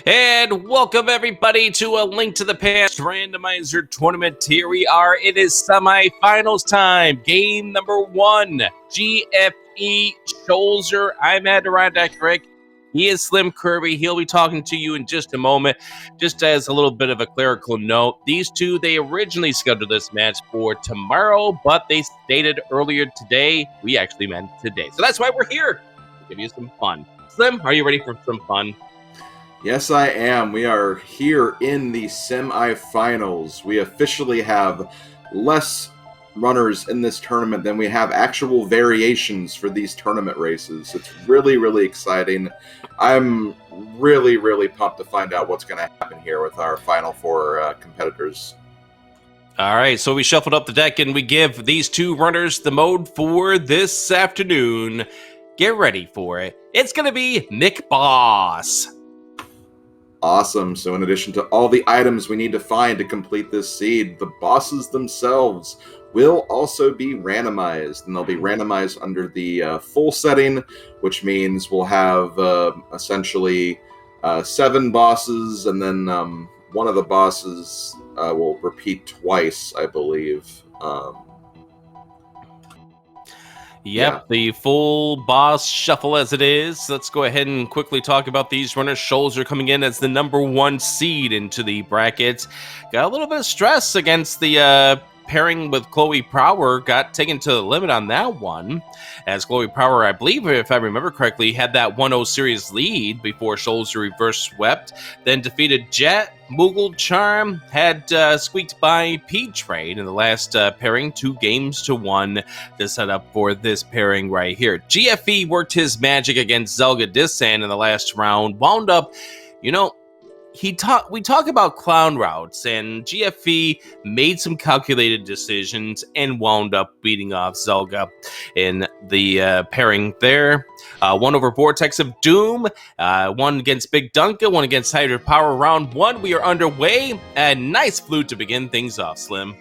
And welcome everybody to a Link to the Past Randomizer tournament. Here we are. It is semifinals time. Game number 1. GFE Schulzer. I'm Adirondack Rick. He is Slim Kirby. He'll be talking to you in just a moment. Just as a little bit of a clerical note, these two, they originally scheduled this match for tomorrow, but they stated earlier today. We actually meant today. So that's why we're here, to give you some fun. Slim, are you ready for some fun? Yes, I am. We are here in the semifinals. We officially have less runners in this tournament than we have actual variations for these tournament races. It's really, really exciting. I'm really, really pumped to find out what's going to happen here with our Final Four competitors. All right, so we shuffled up the deck and we give these two runners the mode for this afternoon. Get ready for it. It's going to be Nick Boss. Awesome. So in addition to all the items we need to find to complete this seed, the bosses themselves will also be randomized. And they'll be randomized under the full setting, which means we'll have essentially 7 bosses, and then one of the bosses will repeat twice, I believe. Yep, the full boss shuffle as it is. Let's go ahead and quickly talk about these runners. Schulzer coming in as the number 1 seed into the brackets. Got a little bit of stress against the pairing with Chloe Prower. Got taken to the limit on that one. As Chloe Prower, I believe, if I remember correctly, had that 1-0 series lead before Schulzer reverse swept. Then defeated Jet. Moogle Charm had squeaked by P-Train in the last pairing, 2 games to 1 to set up for this pairing right here. GFE worked his magic against Zelga Disan in the last round. Wound up, you know, we talk about clown routes, and GFE made some calculated decisions and wound up beating off Zelga in the pairing there. One over Vortex of Doom, one against Big Dunka, one against Hydra Power. Round 1, we are underway. A nice flute to begin things off, Slim.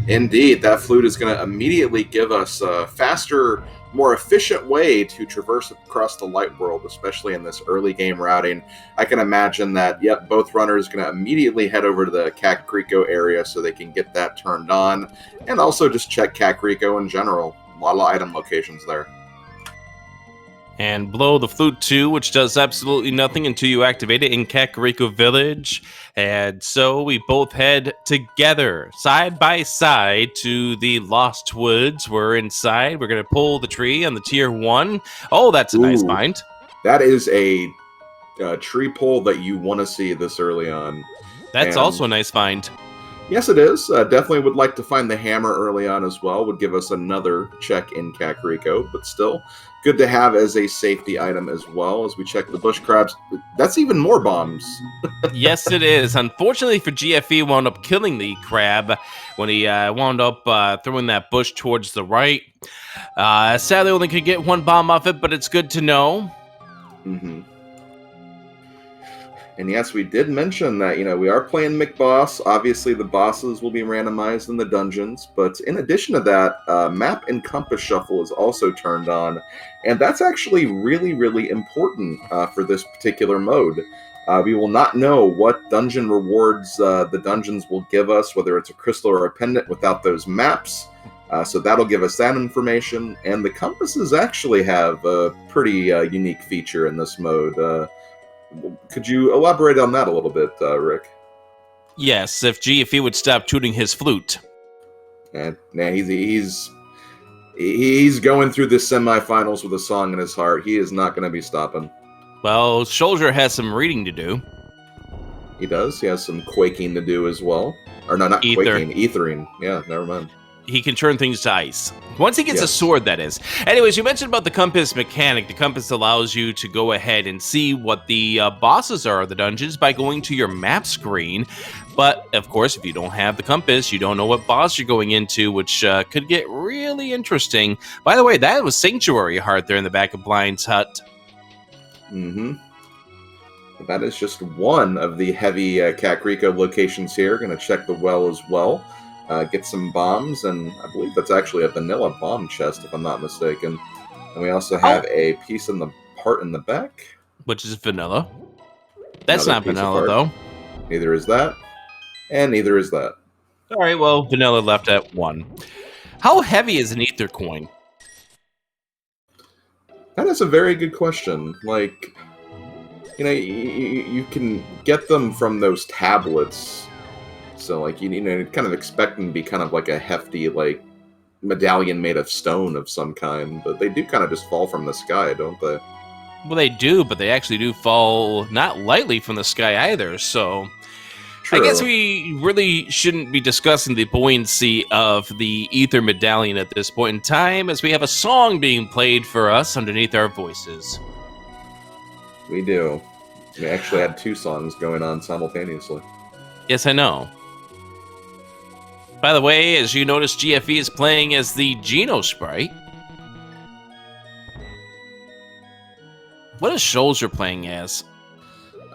Indeed, that flute is going to immediately give us a faster, more efficient way to traverse across the light world, especially in this early game routing. I can imagine that, yep, both runners are going to immediately head over to the Kakariko area so they can get that turned on, and also just check Kakariko in general. A lot of item locations there. And blow the flute too, which does absolutely nothing until you activate it in Kakariko Village. And so we both head together, side by side, to the Lost Woods. We're inside. We're going to pull the tree on the tier 1. Oh, that's a nice find. That is a tree pull that you want to see this early on. That's also a nice find. Yes, it is. Definitely would like to find the hammer early on as well. Would give us another check in Kakariko, but still good to have as a safety item as well as we check the bush crabs. That's even more bombs. Yes, it is. Unfortunately for GFE, wound up killing the crab when he wound up throwing that bush towards the right. Sadly, only could get 1 bomb off it, but it's good to know. Mm-hmm. And yes, we did mention that, we are playing McBoss. Obviously, the bosses will be randomized in the dungeons. But in addition to that, Map and Compass Shuffle is also turned on. And that's actually really, really important for this particular mode. We will not know what dungeon rewards the dungeons will give us, whether it's a crystal or a pendant, without those maps. So that'll give us that information. And the compasses actually have a pretty unique feature in this mode. Could you elaborate on that a little bit, Rick? Yes, if GFE would stop tooting his flute. And he's going through the semifinals with a song in his heart. He is not going to be stopping. Well, Schulzer has some reading to do. He does. He has some quaking to do as well. Or no, not quaking, ethering. Yeah, never mind. He can turn things to ice. Once he gets a sword, that is. Anyways, you mentioned about the compass mechanic. The compass allows you to go ahead and see what the bosses are of the dungeons by going to your map screen. But, of course, if you don't have the compass, you don't know what boss you're going into, which could get really interesting. By the way, that was Sanctuary Heart there in the back of Blind's hut. Mm-hmm. That is just one of the heavy Kakariko locations here. Going to check the well as well. Get some bombs, and I believe that's actually a vanilla bomb chest, if I'm not mistaken. And we also have a piece in the part in the back. Which is vanilla. That's Another not piece of vanilla, art. though. Neither is that, and neither is that. All right, well, vanilla left at 1. How heavy is an ether coin? That is a very good question. Like, you can get them from those tablets, so like you kind of expect them to be kind of like a hefty like medallion made of stone of some kind, but they do kind of just fall from the sky, don't they? Well, they do, but they actually do fall not lightly from the sky either, so I guess True. we really shouldn't be discussing the buoyancy of the ether medallion at this point in time, as we have a song being played for us underneath our voices. We do. We actually had 2 songs going on simultaneously. Yes, I know. By the way, as you notice, GFE is playing as the Geno sprite. What is Schulzer playing as?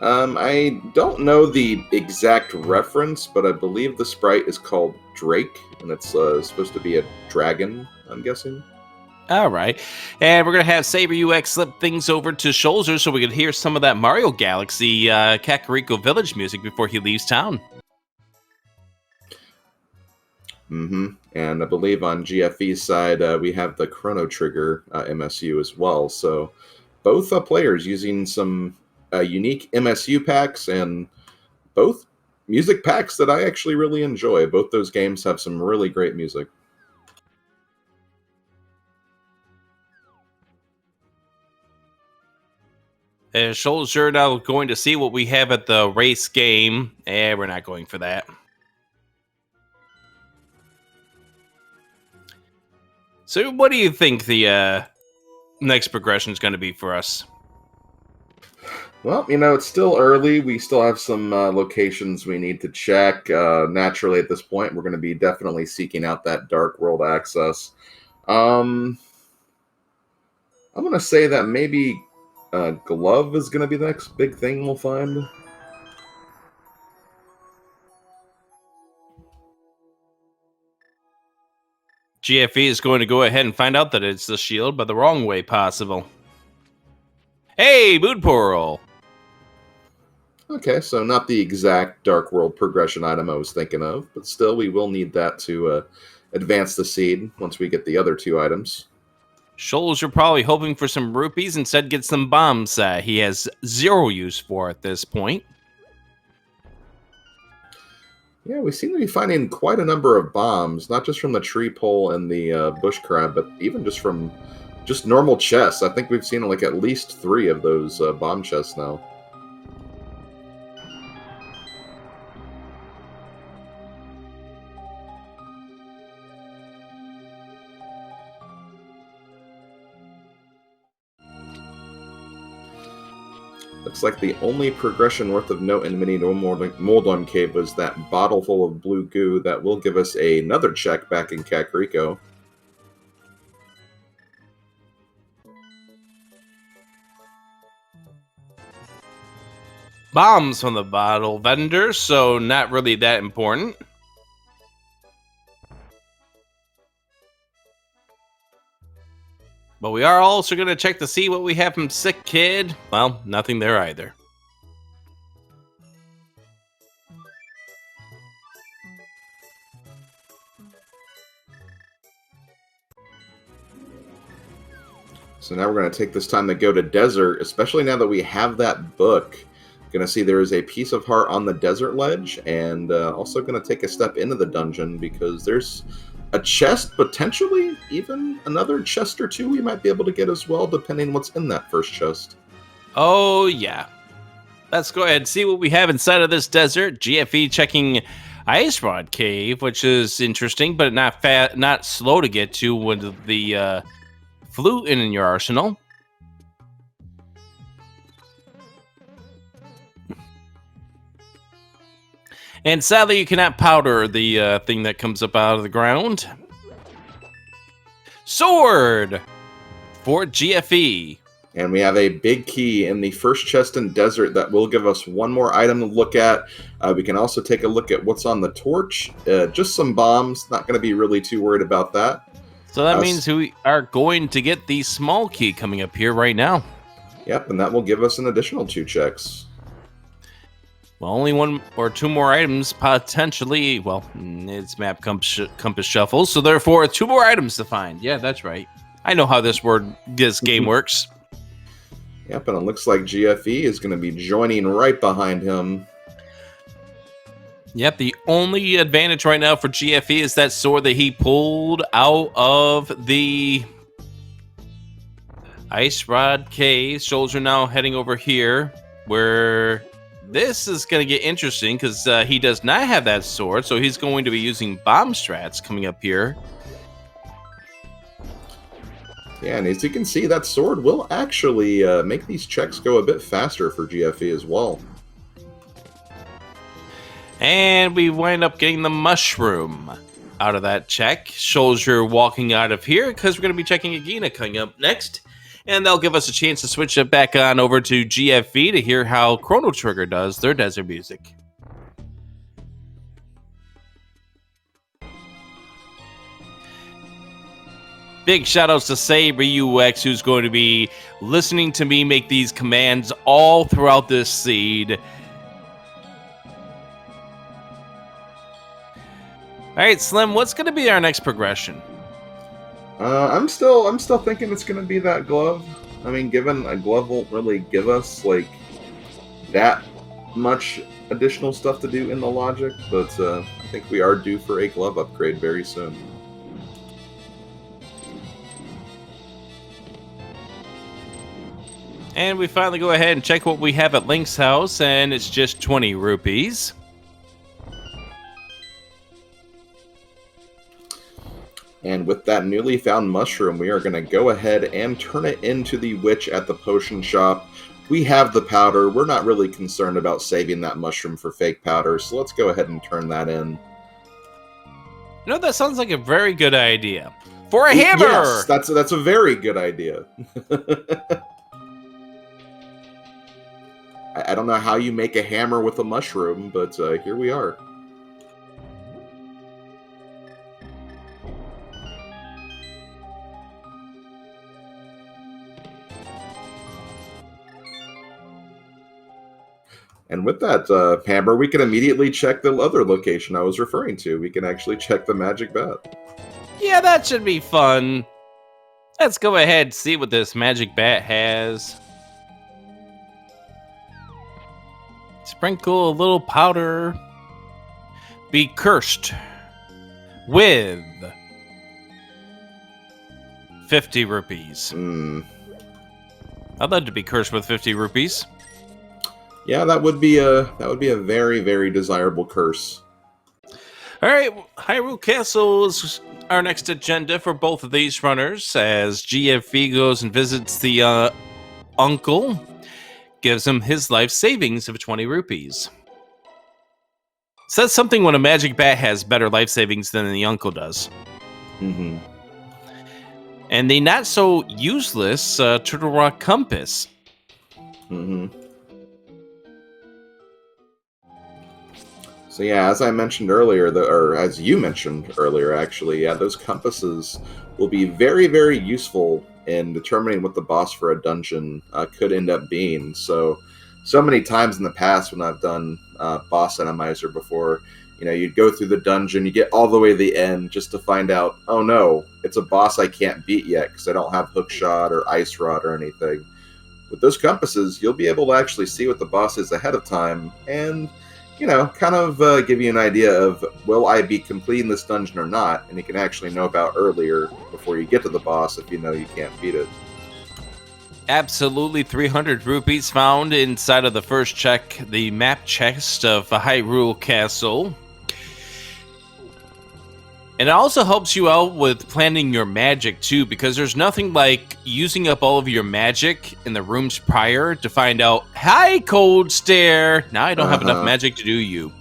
I don't know the exact reference, but I believe the sprite is called Drake, and it's supposed to be a dragon, I'm guessing. All right. And we're going to have Saber UX slip things over to Schulzer so we can hear some of that Mario Galaxy Kakariko Village music before he leaves town. And I believe on GFE's side, we have the Chrono Trigger MSU as well. So both players using some unique MSU packs, and both music packs that I actually really enjoy. Both those games have some really great music. Schulzer now going to see what we have at the race game. We're not going for that. So what do you think the next progression is going to be for us? Well, it's still early. We still have some locations we need to check. Naturally, at this point, we're going to be definitely seeking out that Dark World access. I'm going to say that maybe Glove is going to be the next big thing we'll find. GFE is going to go ahead and find out that it's the shield, but the wrong way possible. Hey, Mood Pearl! Okay, so not the exact Dark World progression item I was thinking of, but still, we will need that to advance the seed once we get the other 2 items. Schulzer probably hoping for some rupees, instead gets some bombs he has 0 use for at this point. Yeah, we seem to be finding quite a number of bombs, not just from the tree pole and the bush crab, but even just from just normal chests. I think we've seen like at least 3 of those bomb chests now. Looks like the only progression worth of note in Mini Moldon Cave was that bottle full of blue goo that will give us another check back in Kakariko. Bombs from the bottle vendor, so not really that important. But we are also going to check to see what we have from Sick Kid. Well, nothing there either. So now we're going to take this time to go to Desert, especially now that we have that book. Going to see there is a piece of heart on the Desert Ledge, and also going to take a step into the dungeon because there's a chest, potentially even another chest or 2 we might be able to get as well, depending what's in that first chest. Oh, yeah. Let's go ahead and see what we have inside of this desert. GFE checking Ice Rod Cave, which is interesting, but not slow to get to with the flute in your arsenal. And sadly, you cannot powder the thing that comes up out of the ground. Sword for GFE. And we have a big key in the first chest in Desert that will give us one more item to look at. We can also take a look at what's on the torch. Just some bombs. Not going to be really too worried about that. So that means we are going to get the small key coming up here right now. Yep, and that will give us an additional 2 checks. Well, only one or two more items potentially. Well, it's map compass shuffle, so therefore 2 more items to find. Yeah, that's right. I know how this game works. Yep, and it looks like GFE is going to be joining right behind him. Yep, the only advantage right now for GFE is that sword that he pulled out of the Ice Rod Cave. Schulzer now heading over here, where this is going to get interesting because he does not have that sword, so he's going to be using bomb strats coming up here. Yeah, and as you can see, that sword will actually make these checks go a bit faster for GFE as well. And we wind up getting the mushroom out of that check. Schulzer walking out of here because we're going to be checking Agina coming up next. And they'll give us a chance to switch it back on over to GFE to hear how Chrono Trigger does their desert music. Big shoutouts to Sabre UX, who's going to be listening to me make these commands all throughout this seed. All right, Slim, what's going to be our next progression? I'm still thinking it's going to be that glove. I mean, given a glove won't really give us like that much additional stuff to do in the logic, but I think we are due for a glove upgrade very soon. And we finally go ahead and check what we have at Link's house, and it's just 20 rupees. And with that newly found mushroom, we are going to go ahead and turn it into the witch at the potion shop. We have the powder. We're not really concerned about saving that mushroom for fake powder, so let's go ahead and turn that in. You know, that sounds like a very good idea. For a hammer! Yes, that's a very good idea. I don't know how you make a hammer with a mushroom, but here we are. And with that hammer, we can immediately check the other location I was referring to. We can actually check the magic bat. Yeah, that should be fun. Let's go ahead and see what this magic bat has. Sprinkle a little powder. Be cursed with 50 rupees. I'd love to be cursed with 50 rupees. Yeah, that would be a very, very desirable curse. All right, Hyrule Castle is our next agenda for both of these runners, as GFE goes and visits the uncle, gives him his life savings of 20 rupees. Says something when a magic bat has better life savings than the uncle does. Mm-hmm. And the not so useless Turtle Rock compass. Mm-hmm. So yeah, as I mentioned earlier, or as you mentioned earlier, actually, yeah, those compasses will be very, very useful in determining what the boss for a dungeon could end up being. So many times in the past when I've done boss Randomizer before, you know, you'd go through the dungeon, you get all the way to the end just to find out, oh no, it's a boss I can't beat yet because I don't have hookshot or ice rod or anything. With those compasses, you'll be able to actually see what the boss is ahead of time and, you know, kind of give you an idea of, will I be completing this dungeon or not? And you can actually know about earlier before you get to the boss if you know you can't beat it. Absolutely 300 rupees found inside of the first check, the map chest of Hyrule Castle. And it also helps you out with planning your magic too, because there's nothing like using up all of your magic in the rooms prior to find out, hi, cold stare, now I don't have enough magic to do you.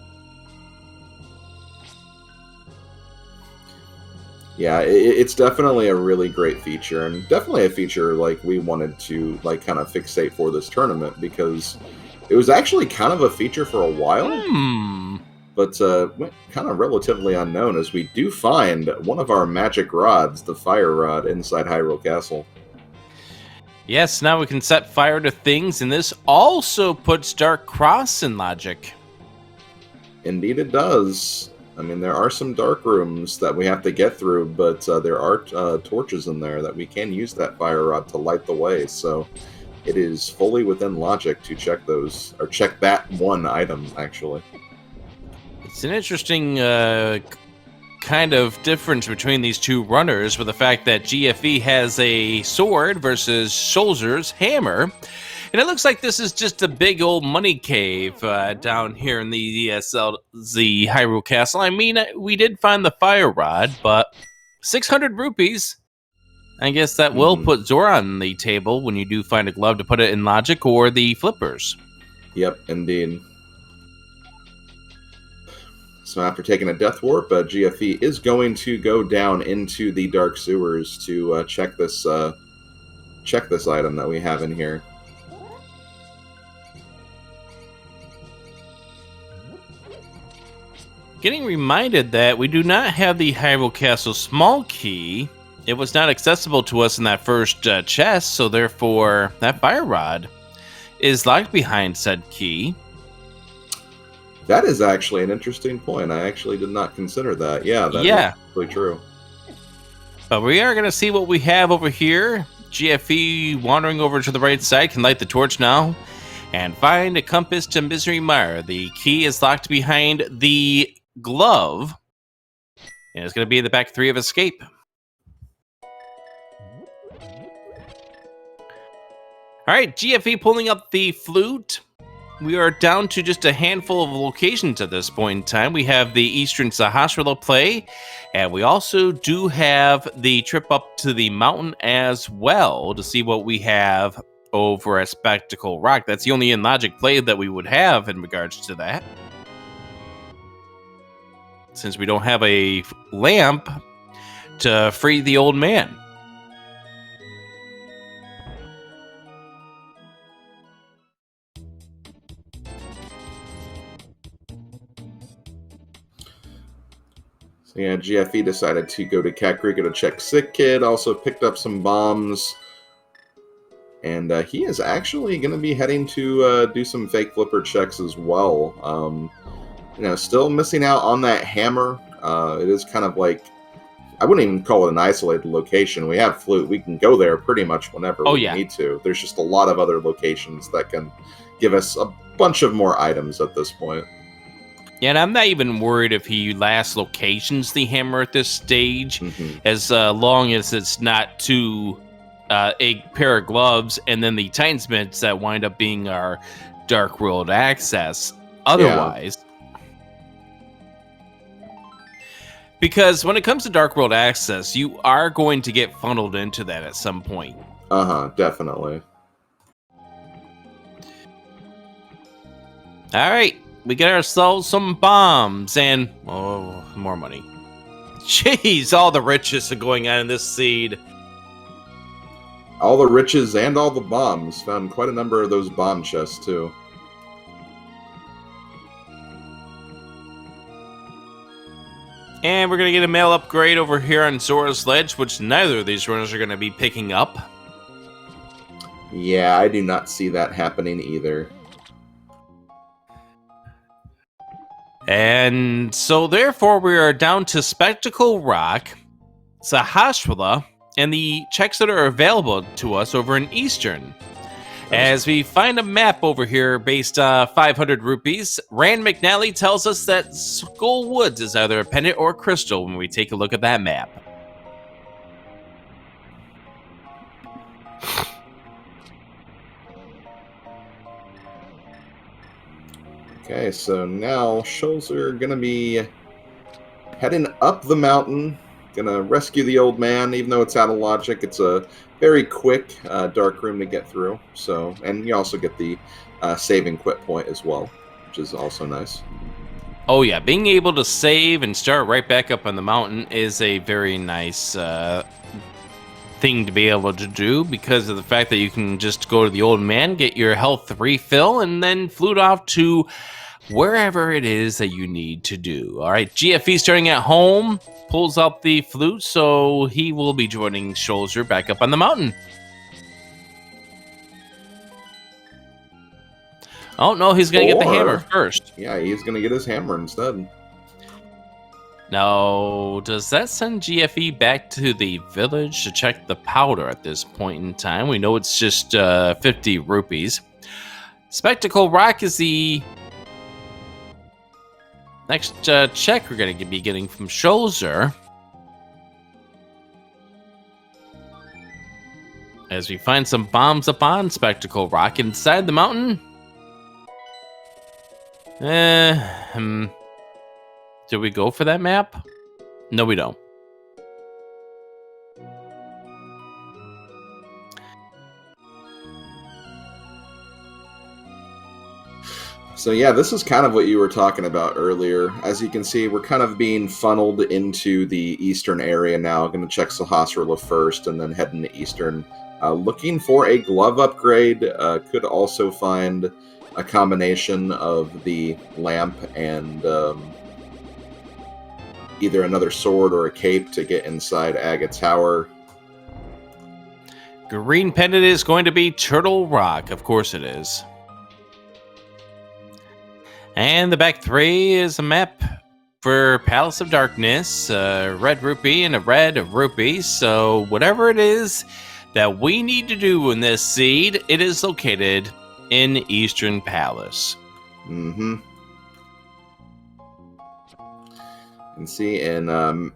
Yeah, it's definitely a really great feature, and definitely a feature like we wanted to like kind of fixate for this tournament, because it was actually kind of a feature for a while. But went kind of relatively unknown, as we do find one of our magic rods, the fire rod, inside Hyrule Castle. Yes, now we can set fire to things, and this also puts Dark Cross in logic. Indeed it does. I mean, there are some dark rooms that we have to get through, but there are torches in there that we can use that fire rod to light the way, so it is fully within logic to check those, or check that one item, actually. It's an interesting kind of difference between these two runners, with the fact that GFE has a sword versus Schulzer's hammer. And it looks like this is just a big old money cave down here in the Hyrule Castle. I mean, we did find the fire rod, but 600 rupees. I guess that will put Zora on the table when you do find a glove to put it in logic, or the flippers. Yep, indeed. So after taking a death warp, GFE is going to go down into the dark sewers to check this item that we have in here. Getting reminded that we do not have the Hyrule Castle small key. It was not accessible to us in that first chest, so therefore that fire rod is locked behind said key. That is actually an interesting point. I actually did not consider that. Yeah, that is actually true. But we are going to see what we have over here. GFE wandering over to the right side can light the torch now and find a compass to Misery Mire. The key is locked behind the glove, and it's going to be in the back 3 of escape. All right, GFE pulling up the flute. We are down to just a handful of locations at this point in time. We have the Eastern Sahasrara play, and we also do have the trip up to the mountain as well to see what we have over at Spectacle Rock. That's the only in-logic play that we would have in regards to that, since we don't have a lamp to free the old man. So yeah, GFE decided to go to Kakariko to check Sick Kid, also picked up some bombs, and he is actually going to be heading to do some fake flipper checks as well. Still missing out on that hammer. It is kind of like, I wouldn't even call it an isolated location. We have flute. We can go there pretty much whenever we need to. There's just a lot of other locations that can give us a bunch of more items at this point. Yeah, and I'm not even worried if he last locations the hammer at this stage, as long as it's not to a pair of gloves and then the Titan's Mitts that wind up being our Dark World access. Otherwise, because when it comes to Dark World access, you are going to get funneled into that at some point. Definitely. All right. We get ourselves some bombs and, more money. Jeez, all the riches are going on in this seed. All the riches and all the bombs. Found quite a number of those bomb chests, too. And we're going to get a mail upgrade over here on Zora's Ledge, which neither of these runners are going to be picking up. Yeah, I do not see that happening either. And so, therefore, we are down to Spectacle Rock, Sahasrara, and the checks that are available to us over in Eastern. As we find a map over here based 500 rupees, Rand McNally tells us that Skull Woods is either a pendant or a crystal when we take a look at that map. Okay, so now Schulzer gonna be heading up the mountain, gonna rescue the old man. Even though it's out of logic, it's a very quick dark room to get through. So, and you also get the save and quit point as well, which is also nice. Oh yeah, being able to save and start right back up on the mountain is a very nice thing to be able to do, because of the fact that you can just go to the old man, get your health refill, and then flute off to wherever it is that you need to do. All right, GFE starting at home, pulls out the flute, so he will be joining Schulzer back up on the mountain. Oh, no, he's going to get the hammer Or- first. Yeah, he's going to get his hammer instead. Now, does that send GFE back to the village to check the powder at this point in time? We know it's just 50 rupees. Spectacle Rock is the next check we're going to be getting from Schulzer. As we find some bombs up on Spectacle Rock inside the mountain. Did we go for that map? No, we don't. So yeah, this is kind of what you were talking about earlier. As you can see, we're kind of being funneled into the eastern area now. Going to check Sahasrara first and then head into eastern. Looking for a glove upgrade. Could also find a combination of the lamp and either another sword or a cape to get inside Aga Tower. Green pendant is going to be Turtle Rock. Of course it is. And the back three is a map for Palace of Darkness, a red rupee and a red rupee. So whatever it is that we need to do in this seed, it is located in Eastern Palace. Mm-hmm. You can see in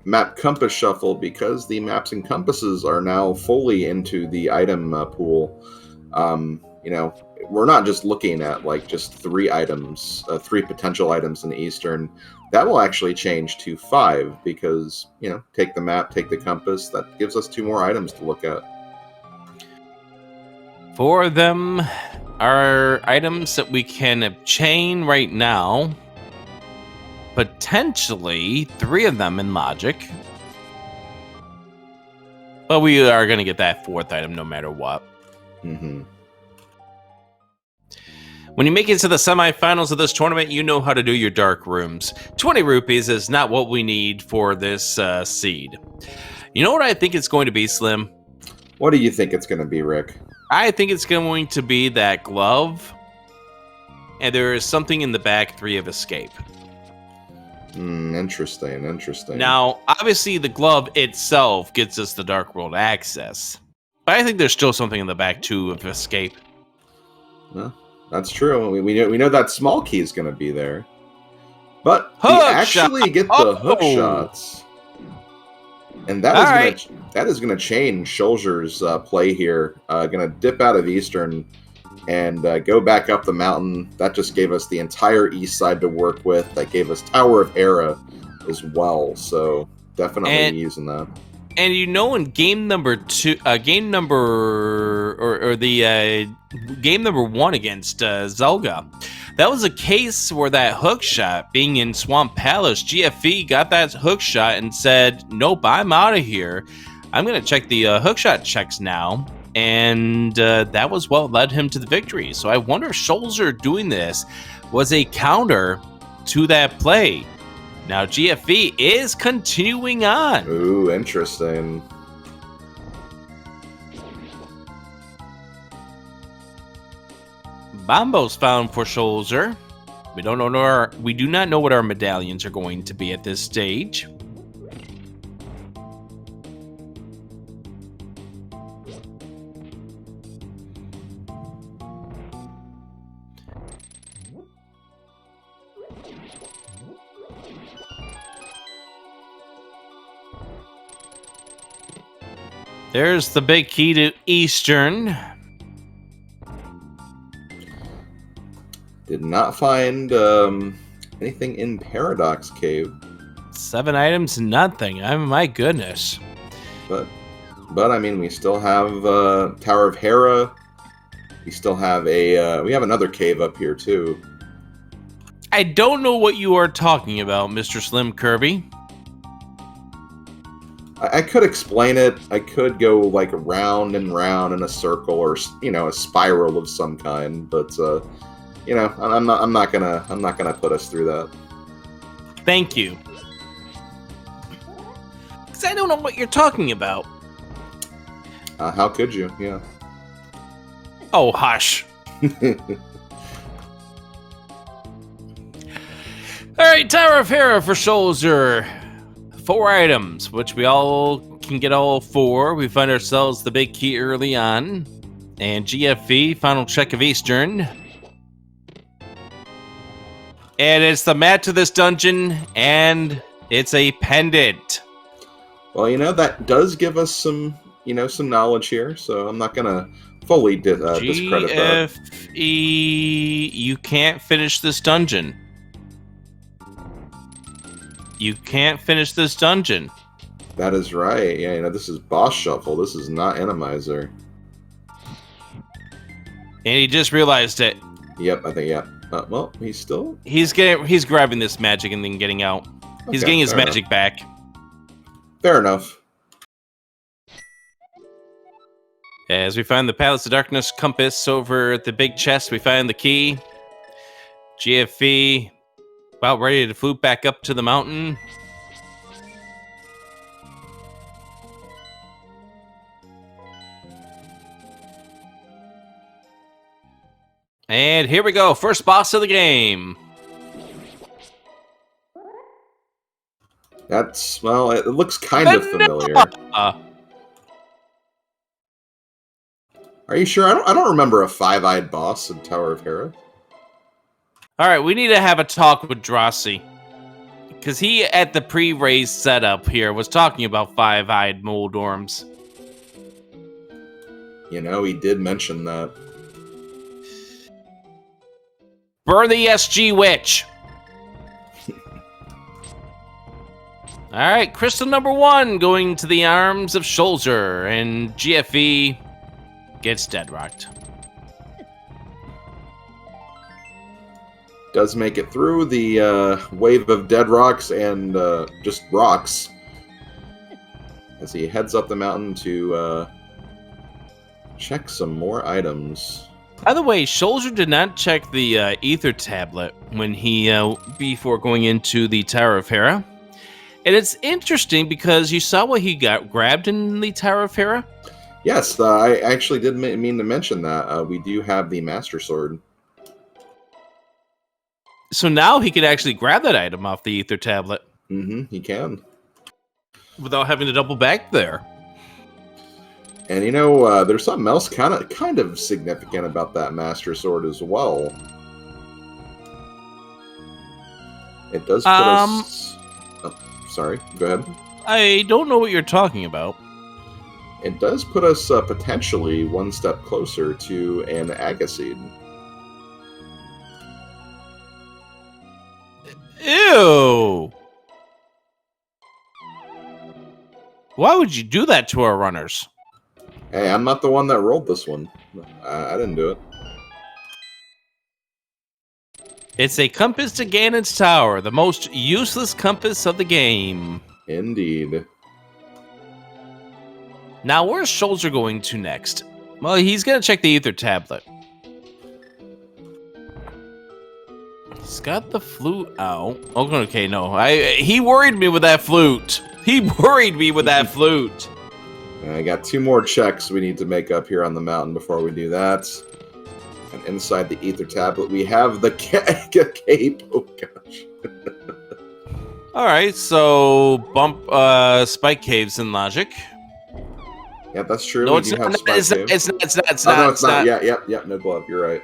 Map Compass Shuffle, because the maps and compasses are now fully into the item pool, you know, we're not just looking at like just 3 items, 3 potential items in Eastern. That will actually change to 5 because, you know, take the map, take the compass. That gives us 2 more items to look at. 4 of them are items that we can obtain right now. Potentially 3 of them in logic. But we are going to get that 4th item no matter what. Mm-hmm. When you make it to the semifinals of this tournament, you know how to do your dark rooms. 20 rupees is not what we need for this seed. You know what I think it's going to be, Slim? What do you think it's going to be, Rick? I think it's going to be that glove. And there is something in the back 3 of escape. Interesting. Now, obviously, the glove itself gets us the Dark World access. But I think there's still something in the back 2 of escape. Well, that's true. We know that small key is going to be there. But we Hook actually shot. get the hook shots. And that is going to change Schulzer's play here. Going to dip out of Eastern and go back up the mountain. That just gave us the entire east side to work with. That gave us Tower of Hera as well. So definitely using that. And you know, in game number 2, game number 1 against Zelga, that was a case where that hook shot, being in Swamp Palace, GFE got that hook shot and said, "Nope, I'm out of here. I'm gonna check the hook shot checks now." And that was what led him to the victory. So I wonder if Schulzer doing this was a counter to that play. Now GFE is continuing on. Ooh, interesting. Bombo's found for Schulzer. We do not know what our medallions are going to be at this stage. There's the big key to Eastern. Did not find anything in Paradox Cave. 7 items, nothing. My goodness. But I mean, we still have Tower of Hera. We still have we have another cave up here too. I don't know what you are talking about, Mr. Slim Kirby. I could explain it. I could go like round and round in a circle, or you know, a spiral of some kind. But you know, I'm not gonna put us through that. Thank you. Because I don't know what you're talking about. How could you? Yeah. Oh, hush. All right, Tower of Hera for Schulzer. 4 items, which we all can get all 4. We find ourselves the big key early on. And GFE, final check of Eastern. And it's the mat to this dungeon, and it's a pendant. Well, that does give us some, some knowledge here, so I'm not going to fully discredit that. GFE, you can't finish this dungeon. You can't finish this dungeon. That is right. Yeah, this is boss shuffle. This is not Randomizer. And he just realized it. Yep, I think, yeah. Well, he's still... He's grabbing this magic and then getting out. He's getting his magic back. Fair enough. As we find the Palace of Darkness compass over at the big chest, we find the key. GFE about ready to float back up to the mountain. And here we go, first boss of the game. That's, well, it looks kind of familiar. Are you sure? I don't remember a 5-eyed boss in Tower of Hera. All right, we need to have a talk with Drossi. Because he, at the pre-race setup here, was talking about 5-eyed Moldorms. He did mention that. Burn the SG Witch! Alright, crystal number 1 going to the arms of Schulzer, and GFE gets dead-rocked. Does make it through the wave of dead rocks and just rocks as he heads up the mountain to check some more items. By the way, Schulzer did not check the ether tablet when he before going into the Tower of Hera. And it's interesting because you saw what he got grabbed in the Tower of Hera? Yes, I actually did mean to mention that. We do have the Master Sword. So now he could actually grab that item off the ether tablet. Mm-hmm, he can. Without having to double back there. And there's something else kind of significant about that Master Sword as well. It does put us... Oh, sorry, go ahead. I don't know what you're talking about. It does put us potentially one step closer to an Agaseed. Ew! Why would you do that to our runners? Hey, I'm not the one that rolled this one. I didn't do it. It's a compass to Ganon's Tower, the most useless compass of the game. Indeed. Now, where's Schulzer going to next? Well, he's going to check the ether tablet. He's got the flute out. Oh, okay, no. He worried me with that flute. He worried me with that flute. I got 2 more checks we need to make up here on the mountain before we do that. And inside the ether tablet, we have the cape. Oh, gosh. All right, so bump Spike Caves in logic. Yeah, that's true. No, it's not. It's not. No, it's not. Yeah, no glove. You're right.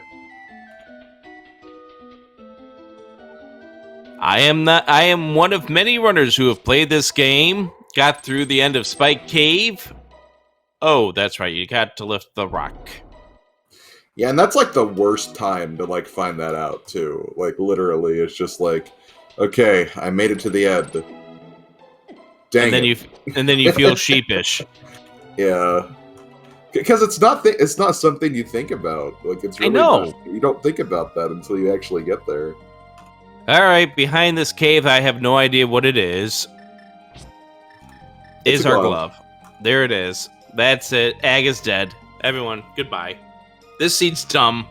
I am one of many runners who have played this game, got through the end of Spike Cave. Oh, that's right. You got to lift the rock. Yeah, and that's like the worst time to find that out too. Literally, it's just okay, I made it to the end. Dang it. And then you feel sheepish. Yeah, because it's not something you think about. It's really you don't think about that until you actually get there. All right, behind this cave, I have no idea what it is. Is our glove? There it is. That's it. Ag is dead. Everyone, goodbye. This seat's dumb.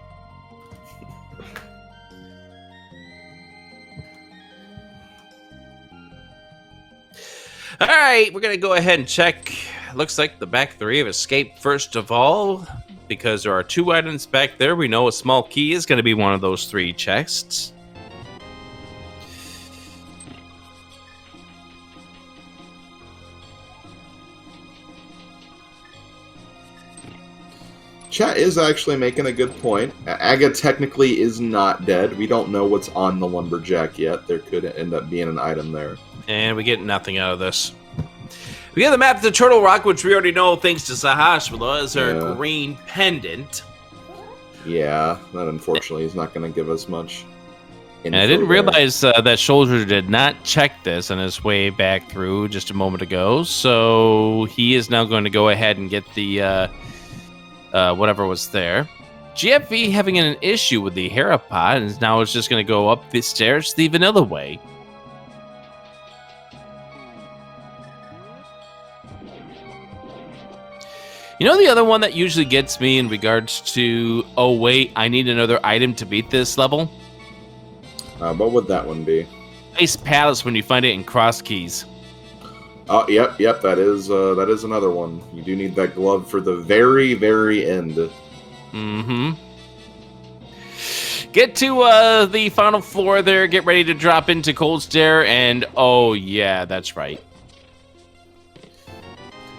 All right, we're going to go ahead and check. Looks like the back 3 have escaped first of all, because there are 2 items back there. We know a small key is going to be one of those 3 chests. chat is actually making a good point. Aga technically is not dead. We don't know what's on the lumberjack yet. There could end up being an item there. And we get nothing out of this. We get the map to the Turtle Rock, which we already know thanks to Sahashwala as our green pendant. Yeah, that unfortunately is not going to give us much. And I didn't realize that Schulzer did not check this on his way back through just a moment ago. So he is now going to go ahead and get the whatever was there. GFE having an issue with the Hera pot, and now it's just going to go up the stairs the vanilla way. You know the other one that usually gets me in regards to, oh wait, I need another item to beat this level? What would that one be? Ice Palace when you find it in Cross Keys. Oh, yep, that is another one. You do need that glove for the very, very end. Mm-hmm. Get to the final floor there, get ready to drop into Cold Stare, and oh yeah, that's right.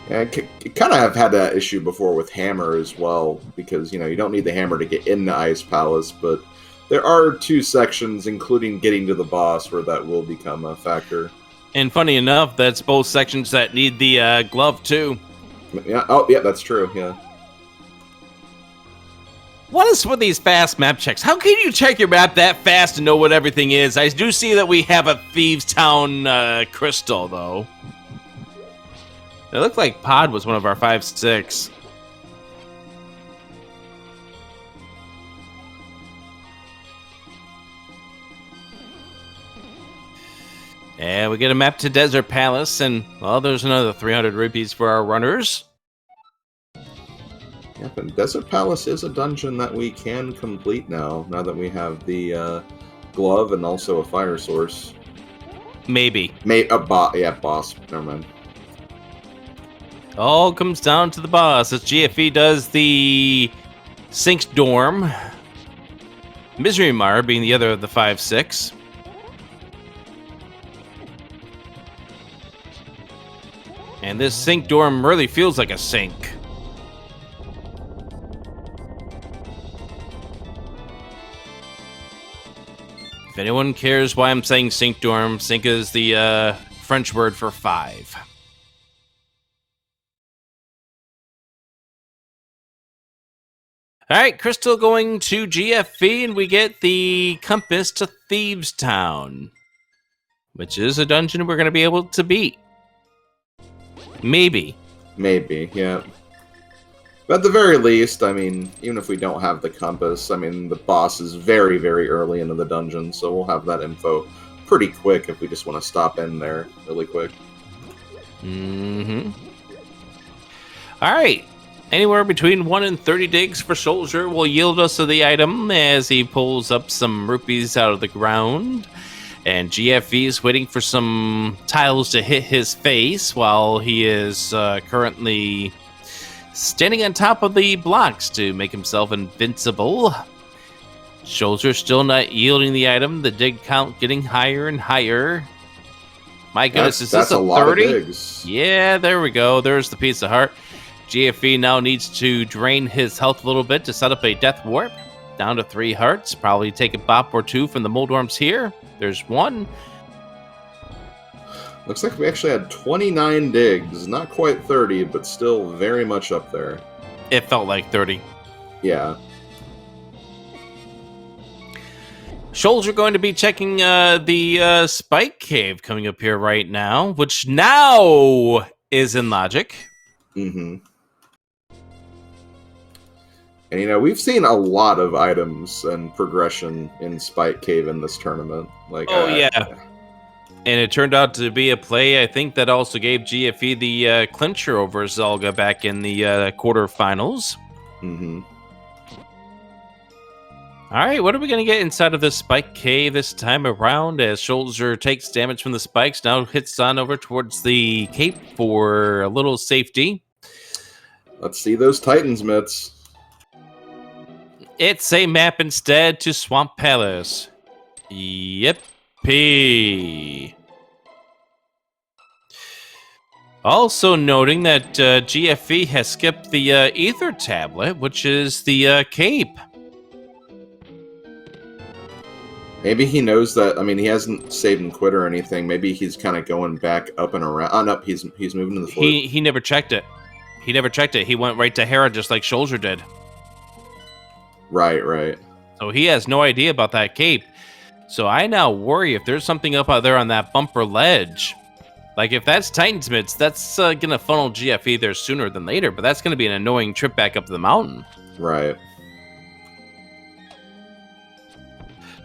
Yeah, I kind of have had that issue before with Hammer as well, because, you don't need the hammer to get into Ice Palace, but there are 2 sections, including getting to the boss, where that will become a factor. And funny enough, that's both sections that need the glove, too. Yeah. Oh, yeah, that's true, yeah. What is with these fast map checks? How can you check your map that fast and know what everything is? I do see that we have a Thieves Town crystal, though. It looked like Pod was one of our 5-6. And we get a map to Desert Palace, and, well, there's another 300 rupees for our runners. Yep, and Desert Palace is a dungeon that we can complete now that we have the glove and also a fire source. Maybe. Boss. Never mind. All comes down to the boss as GFE does the Synced Dorm. Misery Mar being the other of the 5-6. And this Sink Dorm really feels like a sink. If anyone cares why I'm saying Sink Dorm, sink is the French word for 5. All right, Crystal going to GFE, and we get the compass to Thieves Town, which is a dungeon we're going to be able to beat. Maybe, yeah. But at the very least, I mean, even if we don't have the compass, I mean, the boss is very, very early into the dungeon, so we'll have that info pretty quick if we just want to stop in there really quick. Mm-hmm. All right. Anywhere between 1 and 30 digs for Schulzer will yield us to the item as he pulls up some rupees out of the ground. And GFE is waiting for some tiles to hit his face while he is currently standing on top of the blocks to make himself invincible. Schulzer still not yielding the item. The dig count getting higher and higher. My goodness, is this a 30? Lot of digs. Yeah, there we go. There's the piece of heart. GFE now needs to drain his health a little bit to set up a death warp. Down to 3 hearts. Probably take a bop or 2 from the Moldworms here. There's 1. Looks like we actually had 29 digs. Not quite 30, but still very much up there. It felt like 30. Yeah. Schulzer going to be checking the Spike Cave coming up here right now, which now is in Logic. Mm-hmm. And, we've seen a lot of items and progression in Spike Cave in this tournament. Yeah. And it turned out to be a play, I think, that also gave GFE the clincher over Zalga back in the quarterfinals. Mm-hmm. All right, what are we going to get inside of this Spike Cave this time around as Schulzer takes damage from the spikes, now hits on over towards the cape for a little safety. Let's see those Titans, Mitts. It's a map instead to Swamp Palace. Yippee. Also noting that GFE has skipped the ether tablet, which is the cape. Maybe he knows that. I mean, he hasn't saved and quit or anything. Maybe he's kind of going back up and around. Oh, no, he's moving to the floor. He never checked it. He never checked it. He went right to Hera just like Schulzer did. Right. So he has no idea about that cape. So I now worry if there's something up out there on that bumper ledge. Like, if that's Titan's Mitts, that's going to funnel GFE there sooner than later, but that's going to be an annoying trip back up the mountain. Right.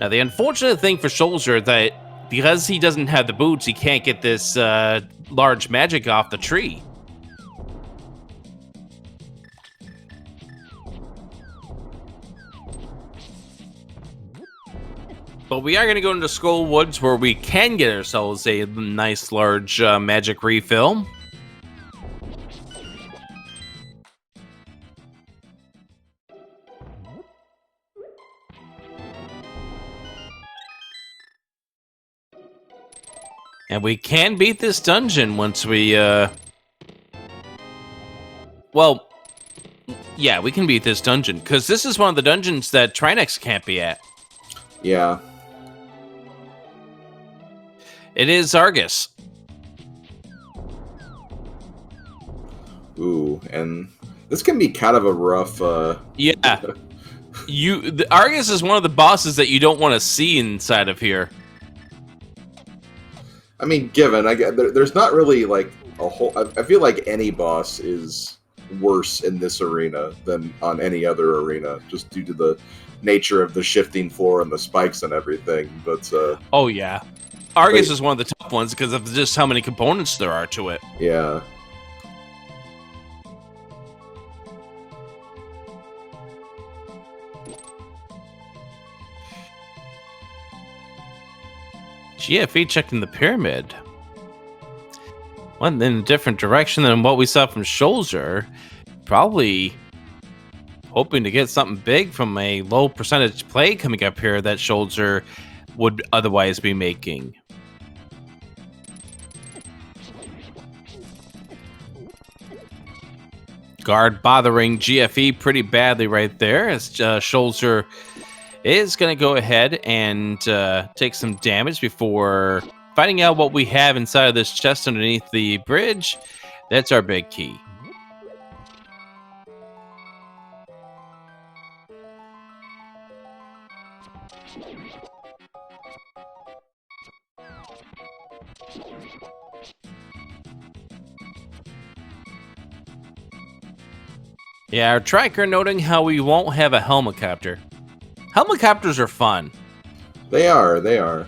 Now, the unfortunate thing for Schulzer that because he doesn't have the boots, he can't get this large magic off the tree. But we are going to go into Skull Woods where we can get ourselves a nice large magic refill. And we can beat this dungeon once we, well, yeah, we can beat this dungeon, because this is one of the dungeons that Trinex can't be at. Yeah. It is Argus. Ooh, and this can be kind of a rough... Yeah. The Argus is one of the bosses that you don't want to see inside of here. I mean, there's not really, like, a whole... I feel like any boss is worse in this arena than on any other arena, just due to the nature of the shifting floor and the spikes and everything, but... Oh, yeah. Argus is one of the tough ones because of just how many components there are to it. Yeah. GFE checking the pyramid. Went in a different direction than what we saw from Schulzer. Probably hoping to get something big from a low percentage play coming up here that Schulzer would otherwise be making. Guard bothering GFE pretty badly right there as Schulzer is going to go ahead and take some damage before finding out what we have inside of this chest underneath the bridge. That's our big key. Yeah, our tracker noting how we won't have a helicopter. Helicopters are fun. They are.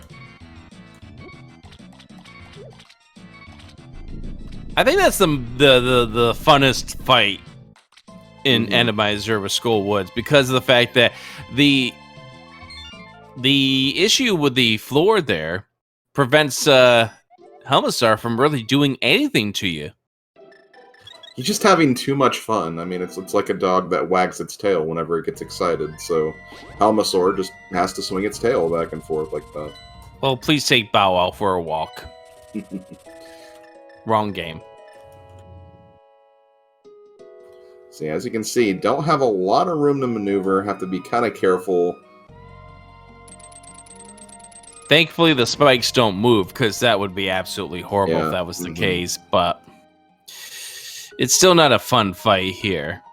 I think that's the funnest fight in Randomizer with Skull Woods because of the fact that the issue with the floor there prevents Helmasar from really doing anything to you. He's just having too much fun. I mean, it's like a dog that wags its tail whenever it gets excited, so Helmasaur just has to swing its tail back and forth like that. Well, please take Bow Wow for a walk. Wrong game. See, as you can see, don't have a lot of room to maneuver, have to be kind of careful. Thankfully, the spikes don't move, because that would be absolutely horrible if that was the case, but it's still not a fun fight here.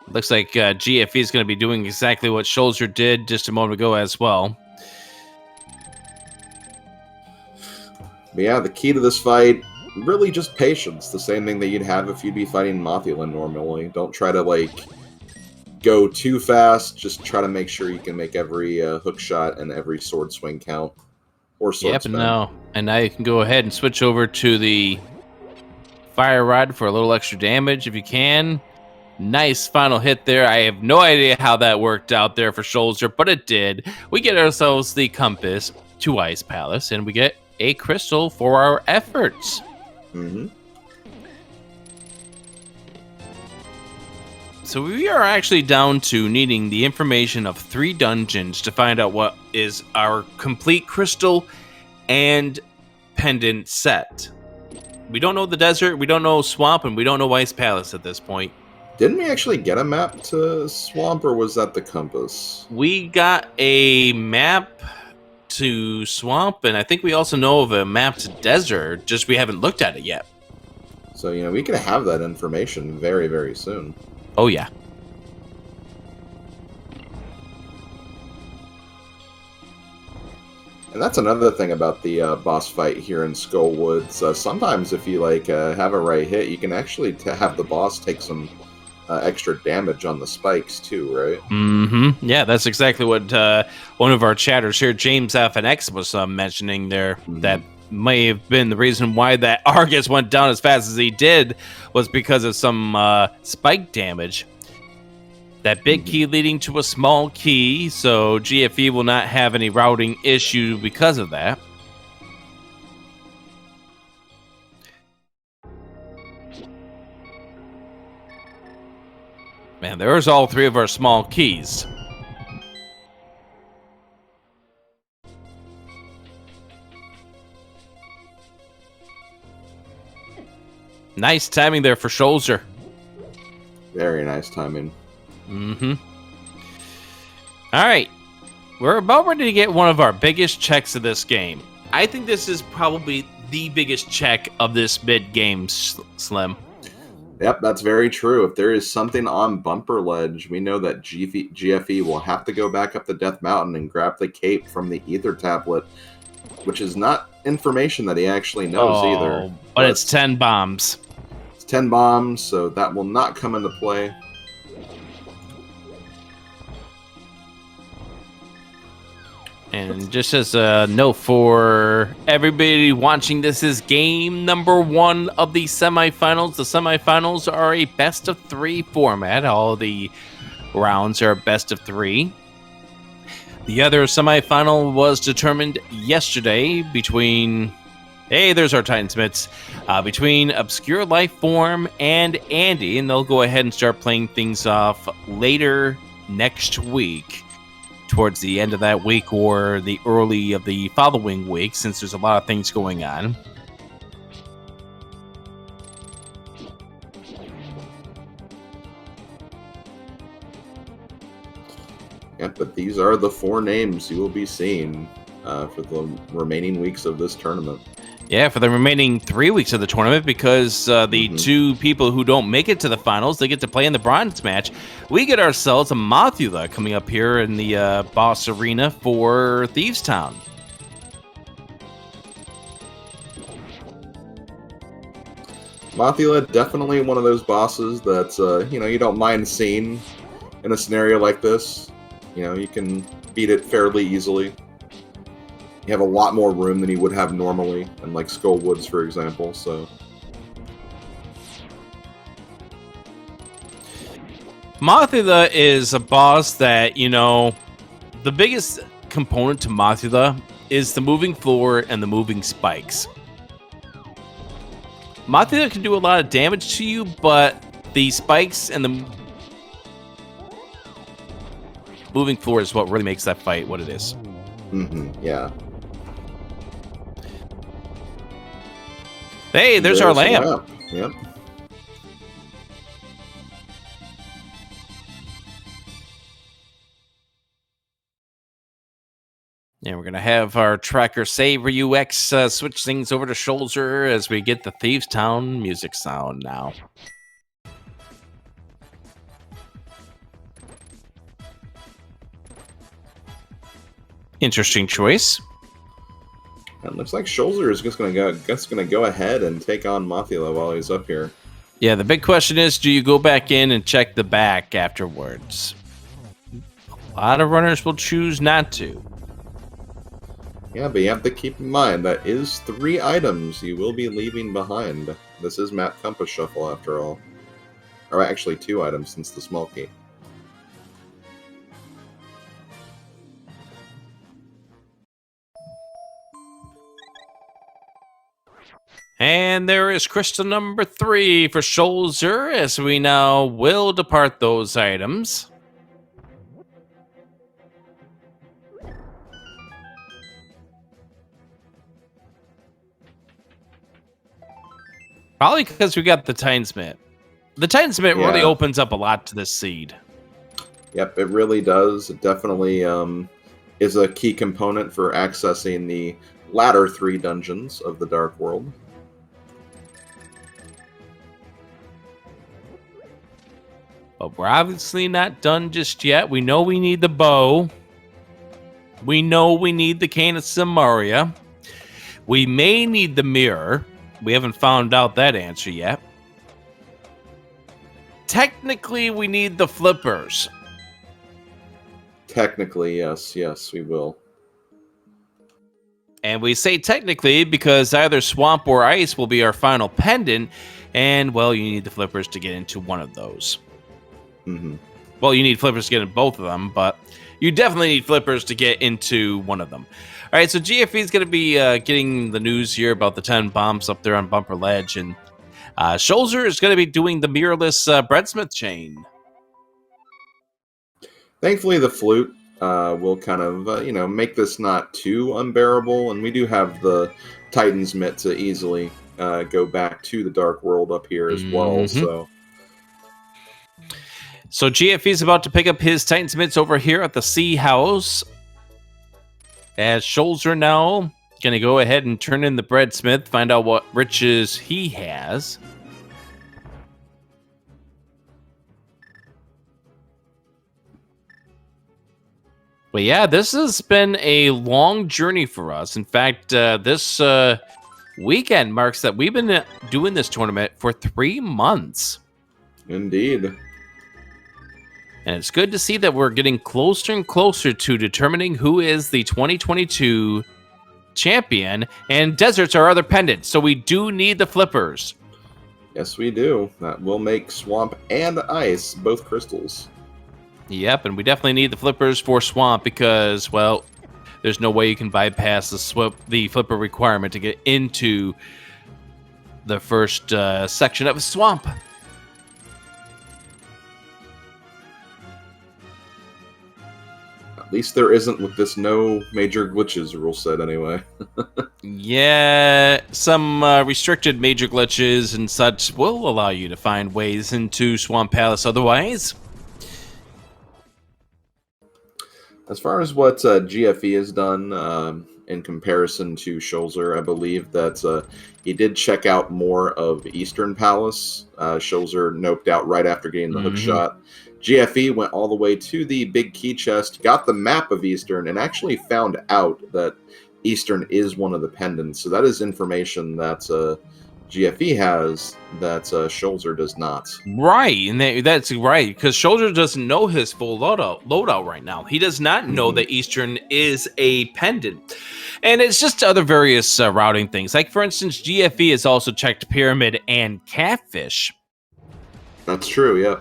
Looks like GFE is going to be doing exactly what Schulzer did just a moment ago as well. But yeah, the key to this fight, really just patience. The same thing that you'd have if you'd be fighting Mothulin normally. Don't try to, like, go too fast. Just try to make sure you can make every hook shot and every sword swing count. Or sword spin. And now you can go ahead and switch over to the Fire Rod for a little extra damage if you can. Nice final hit there. I have no idea how that worked out there for Schulzer, but it did. We get ourselves the compass to Ice Palace, and we get a crystal for our efforts. So we are actually down to needing the information of 3 dungeons to find out what is our complete crystal and pendant set. We don't know the desert, we don't know swamp, and we don't know Ice Palace at this point. Didn't we actually get a map to Swamp, or was that the compass? We got a map to swamp, and I think we also know of a map to desert, just we haven't looked at it yet. So, we could have that information very, very soon. Oh, yeah. And that's another thing about the boss fight here in Skull Woods. Sometimes if you, have a right hit, you can actually have the boss take some extra damage on the spikes, too, right? Mm-hmm. Yeah, that's exactly what one of our chatters here, James FNX, was mentioning there. Mm-hmm. That may have been the reason why that Argus went down as fast as he did, was because of some spike damage. That big key leading to a small key, so GFE will not have any routing issue because of that. Man, there's all three of our small keys. Nice timing there for Schulzer. Very nice timing. Mm-hmm. All right. We're about ready to get one of our biggest checks of this game. I think this is probably the biggest check of this mid-game, Slim. Yep, that's very true. If there is something on Bumper Ledge, we know that GFE will have to go back up the Death Mountain and grab the cape from the Ether Tablet, which is not information that he actually knows either. But it's 10 bombs. It's 10 bombs, so that will not come into play. And just as a note for everybody watching, this is game number 1 of the semifinals. The semifinals are a best-of-3 format. All the rounds are best of 3. The other semifinal was determined yesterday between... Hey, there's our Titansmiths. Between Obscure Lifeform and Andy, and they'll go ahead and start playing things off later next week. Towards the end of that week or the early of the following week, since there's a lot of things going on. Yeah, but these are the 4 names you will be seeing for the remaining weeks of this tournament. Yeah, for the remaining 3 weeks of the tournament, because the 2 people who don't make it to the finals, they get to play in the bronze match. We get ourselves a Mothula coming up here in the boss arena for Thieves Town. Mothula, definitely one of those bosses that's, you don't mind seeing in a scenario like this. You can beat it fairly easily. You have a lot more room than you would have normally, in like Skull Woods, for example, so... Mothula is a boss that, the biggest component to Mothula is the moving floor and the moving spikes. Mothula can do a lot of damage to you, but the spikes and the moving floor is what really makes that fight what it is. Yeah. Hey, there's our lamp. Yep. And we're going to have our tracker save Ryu X switch things over to Schulzer as we get the Thieves Town music sound now. Interesting choice. It looks like Schulzer is just going to go ahead and take on Mothula while he's up here. Yeah, the big question is, do you go back in and check the back afterwards? A lot of runners will choose not to. Yeah, but you have to keep in mind that is 3 items you will be leaving behind. This is Map Compass Shuffle after all. Or actually 2 items since the small key. And there is crystal number 3 for Schulzer, as we now will depart those items. Probably because we got the Titans Mitt. The Titans Mitt really Yeah. opens up a lot to this seed. Yep, it really does. It definitely is a key component for accessing the latter 3 dungeons of the Dark World. But we're obviously not done just yet. We know we need the bow. We know we need the Cane of Samaria. We may need the mirror. We haven't found out that answer yet. Technically, we need the flippers. Technically, yes, we will. And we say technically because either swamp or ice will be our final pendant. And, well, you need the flippers to get into one of those. Mm-hmm. Well, you need flippers to get in both of them, but you definitely need flippers to get into one of them. All right, so GFE is going to be getting the news here about the 10 bombs up there on Bumper Ledge, and Schulzer is going to be doing the mirrorless breadsmith chain. Thankfully, the flute will kind of, make this not too unbearable, and we do have the Titan's Mitt to easily go back to the Dark World up here as well, So GFE is about to pick up his Titan's Mitts over here at the Sea House. As Schulzer now going to go ahead and turn in the breadsmith, find out what riches he has. But yeah, this has been a long journey for us. In fact, this weekend marks that we've been doing this tournament for 3 months. Indeed. And it's good to see that we're getting closer and closer to determining who is the 2022 champion. And deserts are our other pendant, so we do need the flippers. Yes, we do. That will make swamp and ice both crystals. Yep, and we definitely need the flippers for swamp because, well, there's no way you can bypass the flipper requirement to get into the first section of swamp. At least there isn't with this no major glitches rule set anyway. Yeah, some restricted major glitches and such will allow you to find ways into Swamp Palace otherwise. As far as what GFE has done in comparison to Schulzer, I believe that he did check out more of Eastern Palace. Schulzer noped out right after getting the hook shot. GFE went all the way to the big key chest, got the map of Eastern, and actually found out that Eastern is one of the pendants. So that is information that GFE has that Schulzer does not. Right, and that's right, because Schulzer doesn't know his full loadout right now. He does not know that Eastern is a pendant. And it's just other various routing things. Like, for instance, GFE has also checked Pyramid and Catfish. That's true, yeah.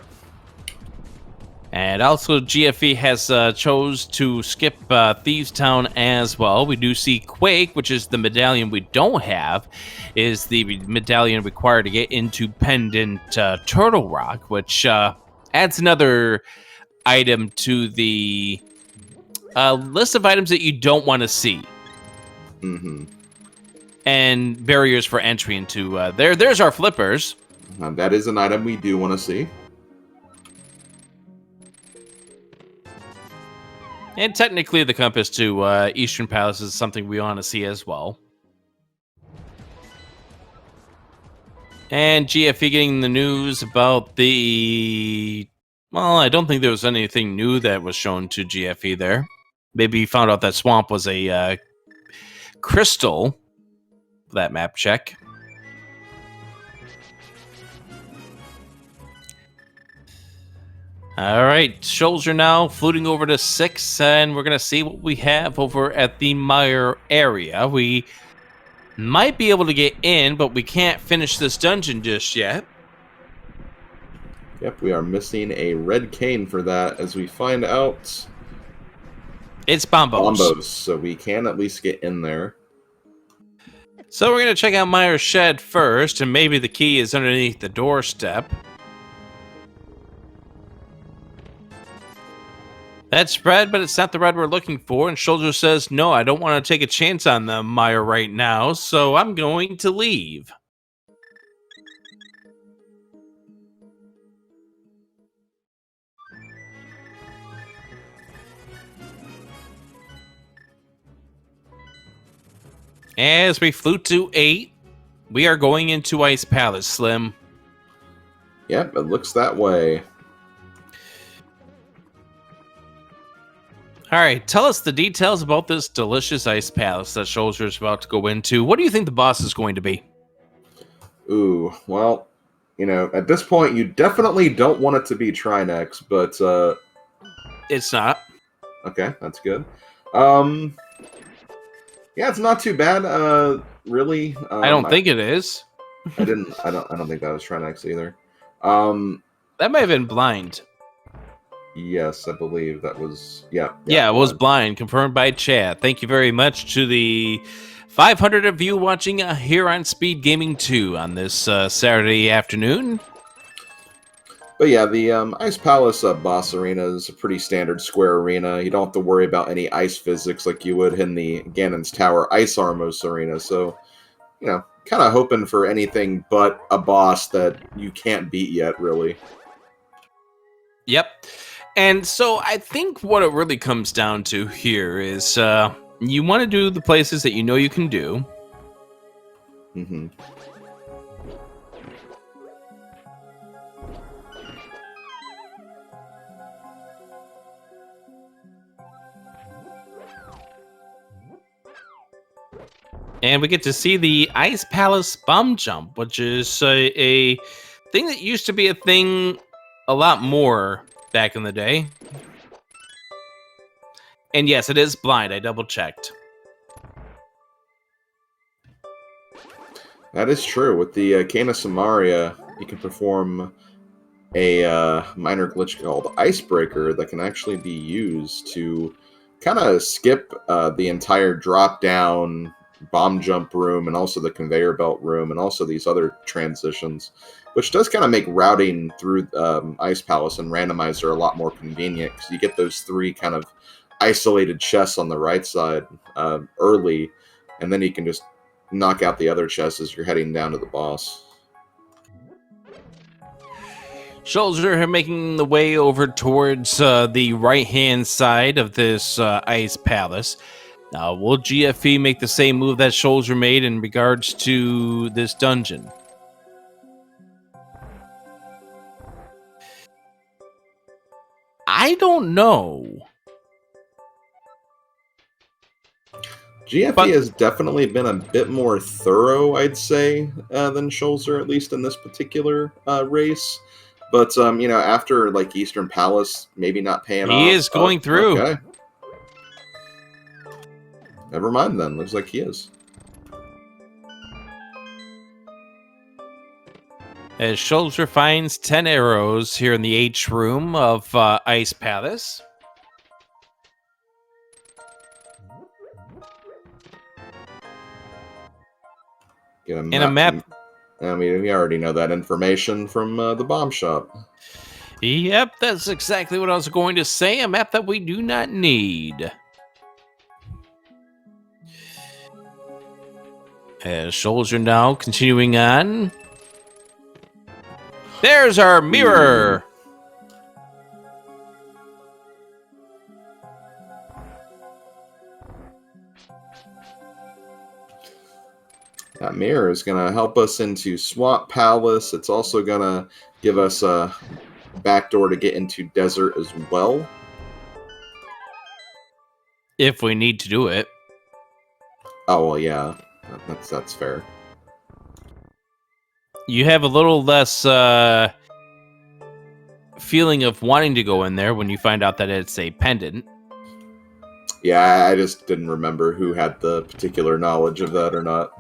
And also GFE has chose to skip Thieves Town as well. We do see Quake, which is the medallion we don't have, is the medallion required to get into Pendant Turtle Rock, which adds another item to the list of items that you don't want to see. And barriers for entry into there's our flippers. That is an item we do want to see. And technically, the compass to Eastern Palace is something we want to see as well. And GFE getting the news about the... Well, I don't think there was anything new that was shown to GFE there. Maybe he found out that Swamp was a crystal. That map check. All right, Schulzer now fluting over to 6, and we're going to see what we have over at the Mire area. We might be able to get in, but we can't finish this dungeon just yet. Yep, we are missing a red cane for that, as we find out... It's Bombos. Bombos, so we can at least get in there. So we're going to check out Mire's shed first, and maybe the key is underneath the doorstep. That's red, but it's not the red we're looking for. And Schulzer says, no, I don't want to take a chance on the Mire right now, so I'm going to leave. As we flute to 8, we are going into Ice Palace, Slim. Yep, it looks that way. All right, tell us the details about this delicious Ice Palace that Schulzer is about to go into. What do you think the boss is going to be? Ooh, well, at this point, you definitely don't want it to be Trinex, but It's not. okay, that's good. Yeah, it's not too bad. Really. I don't think it is. I don't think that was Trinex either. That may have been blind. Yes, I believe that was. Yeah, it was blind. Confirmed by chat. Thank you very much to the 500 of you watching here on Speed Gaming 2 on this Saturday afternoon. But yeah, the Ice Palace boss arena is a pretty standard square arena. You don't have to worry about any ice physics like you would in the Ganon's Tower Ice Armos arena. So, kind of hoping for anything but a boss that you can't beat yet, really. Yep. And so I think what it really comes down to here is you want to do the places that you know you can do. Mm-hmm. And we get to see the Ice Palace bomb jump, which is a thing that used to be a thing a lot more back in the day. And yes, it is blind. I double checked. That is true. With the Cane of Samaria, you can perform a minor glitch called Icebreaker that can actually be used to kind of skip the entire drop-down bomb jump room and also the conveyor belt room and also these other transitions, which does kind of make routing through Ice Palace and Randomizer a lot more convenient because you get those 3 kind of isolated chests on the right side early, and then you can just knock out the other chests as you're heading down to the boss. Schulzer making the way over towards the right-hand side of this Ice Palace. Will GFE make the same move that Schulzer made in regards to this dungeon? I don't know. GFE has definitely been a bit more thorough, I'd say, than Schulzer, at least in this particular race. But, after, Eastern Palace maybe not paying off... He is going through. Okay. Never mind, then. Looks like he is. As Schulzer finds 10 arrows here in the H room of Ice Palace. Get a map. We already know that information from the bomb shop. Yep, that's exactly what I was going to say. A map that we do not need. As Schulzer now continuing on. There's our mirror. That mirror is going to help us into Swamp Palace. It's also going to give us a backdoor to get into Desert as well. If we need to do it. Oh, well, yeah. That's fair. You have a little less feeling of wanting to go in there when you find out that it's a pendant. Yeah, I just didn't remember who had the particular knowledge of that or not.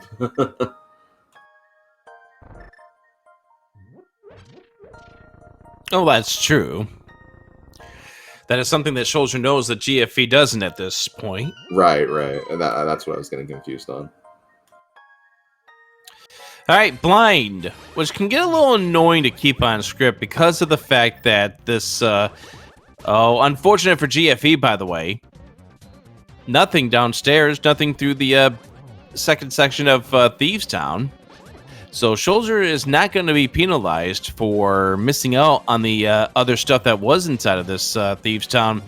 Oh, that's true. That is something that Schulzer knows that GFE doesn't at this point. Right. And that's what I was getting confused on. All right, blind, which can get a little annoying to keep on script because of the fact that this, unfortunate for GFE, by the way, nothing downstairs, nothing through the second section of Thieves Town. So Schulzer is not going to be penalized for missing out on the other stuff that was inside of this Thieves Town,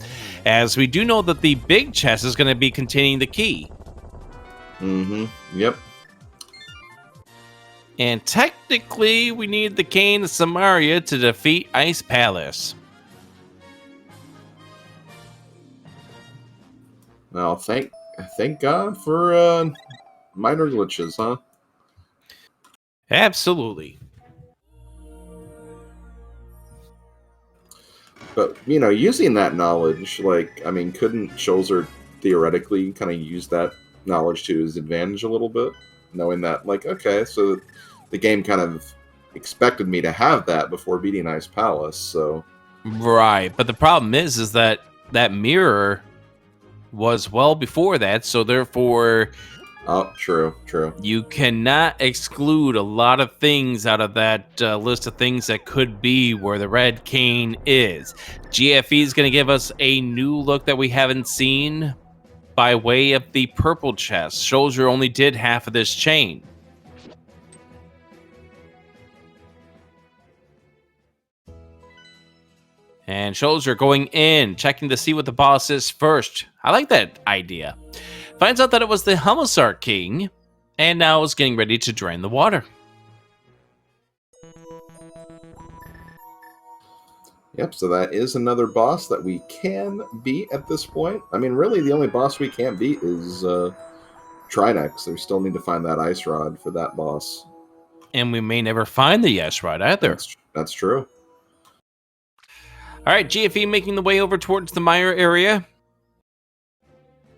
as we do know that the big chest is going to be containing the key. Mm-hmm. Yep. And technically, we need the cane of Samaria to defeat Ice Palace. Well, thank God for minor glitches, huh? Absolutely. But, you know, using that knowledge, like, I mean, couldn't Schulzer theoretically kind of use that knowledge to his advantage a little bit? Knowing that, like, okay, so the game kind of expected me to have that before beating Ice Palace, so... Right, but the problem is that that mirror was well before that, so therefore... Oh, true. You cannot exclude a lot of things out of that list of things that could be where the red cane is. GFE is going to give us a new look that we haven't seen by way of the purple chest. Schulzer only did half of this chain. And Schulzer going in, checking to see what the boss is first. I like that idea. Finds out that it was the Humusar King, and now is getting ready to drain the water. Yep, so that is another boss that we can beat at this point. I mean, really, the only boss we can't beat is Trinex. So we still need to find that ice rod for that boss. And we may never find the Yes Rod either. That's true. All right, GFE making the way over towards the Mire area.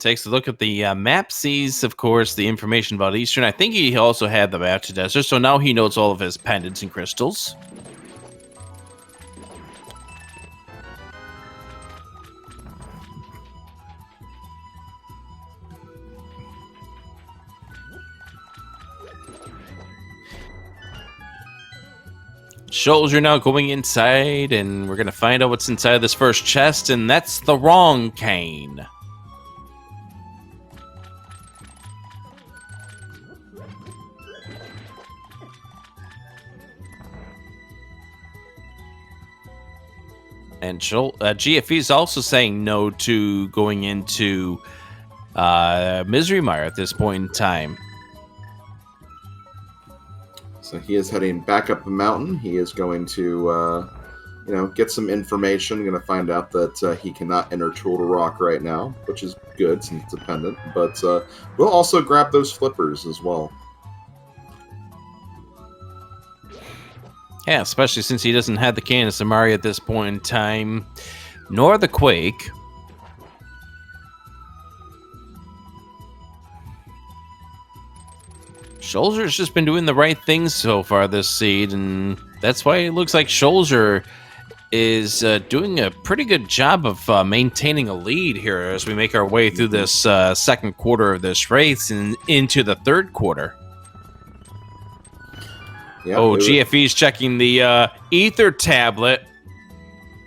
Takes a look at the map, sees, of course, the information about Eastern. I think he also had the map to Desert, so now he knows all of his pendants and crystals. Schulzer now going inside, and we're going to find out what's inside this first chest, and that's the wrong cane. And GFE is also saying no to going into Misery Mire at this point in time. So he is heading back up the mountain. He is going to, get some information. Going to find out that he cannot enter Turtle Rock right now, which is good since it's a pendant. But we'll also grab those flippers as well. Yeah, especially since he doesn't have the Cane of Samaria at this point in time, nor the Quake. Schulzer's just been doing the right things so far this seed, and that's why it looks like Schulzer is doing a pretty good job of maintaining a lead here as we make our way through this second quarter of this race and into the third quarter. Yep, GFE's checking the ether tablet.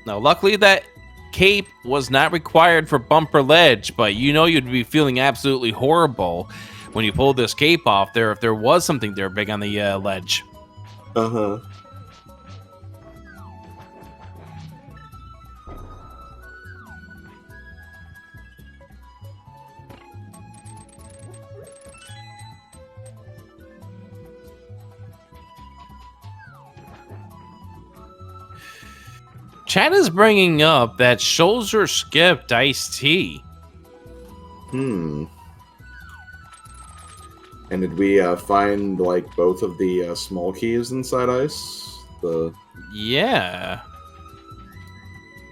Now, luckily that cape was not required for Bumper Ledge, but you know you'd be feeling absolutely horrible when you pull this cape off there if there was something there big on the ledge. Uh-huh. Chat is bringing up that Schulzer skipped Iced Tea. And did we find, like, both of the small keys inside Ice? Yeah.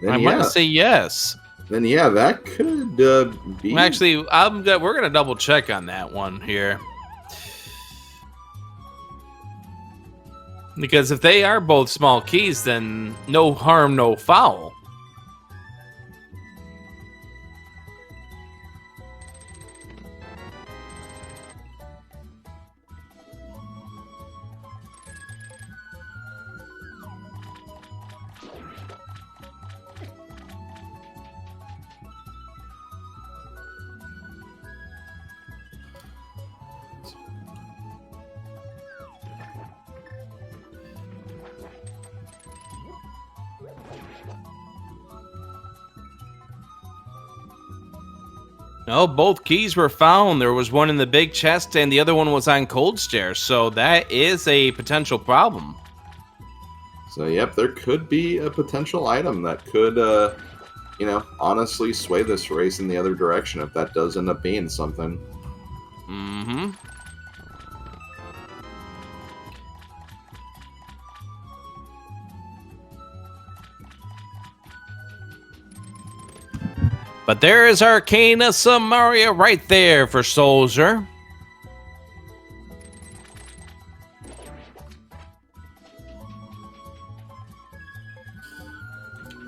Then, I might say yes. Then, yeah, that could be... Actually, we're going to double check on that one here. Because if they are both small keys, then no harm, no foul. Oh, both keys were found. There was one in the big chest and the other one was on cold stairs. So that is a potential problem. So, yep, there could be a potential item that could, honestly sway this race in the other direction if that does end up being something. Mm-hmm. But there is Arcana Samaria right there for Schulzer.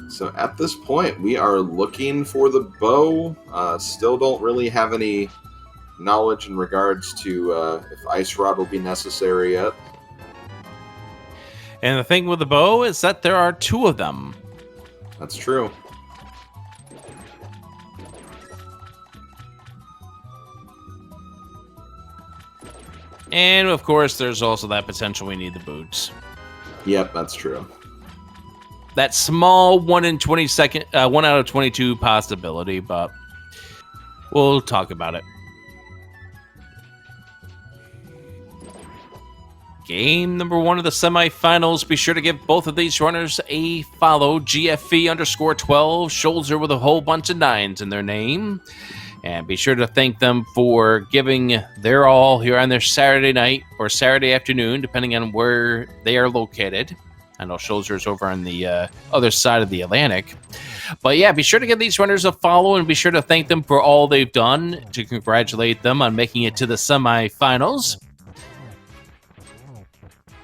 So at this point, we are looking for the bow. Still don't really have any knowledge in regards to if Ice Rod will be necessary yet. And the thing with the bow is that there are two of them. That's true. And of course, there's also that potential we need the boots. Yep, that's true. That small 1 in 22nd, 1 out of 22 possibility, but we'll talk about it. Game number 1 of the semifinals. Be sure to give both of these runners a follow. GFE _12. Schulzer with a whole bunch of 9s in their name. And be sure to thank them for giving their all here on their Saturday night or Saturday afternoon, depending on where they are located. I know Schulzer's over on the other side of the Atlantic. But yeah, be sure to give these runners a follow and be sure to thank them for all they've done, to congratulate them on making it to the semifinals.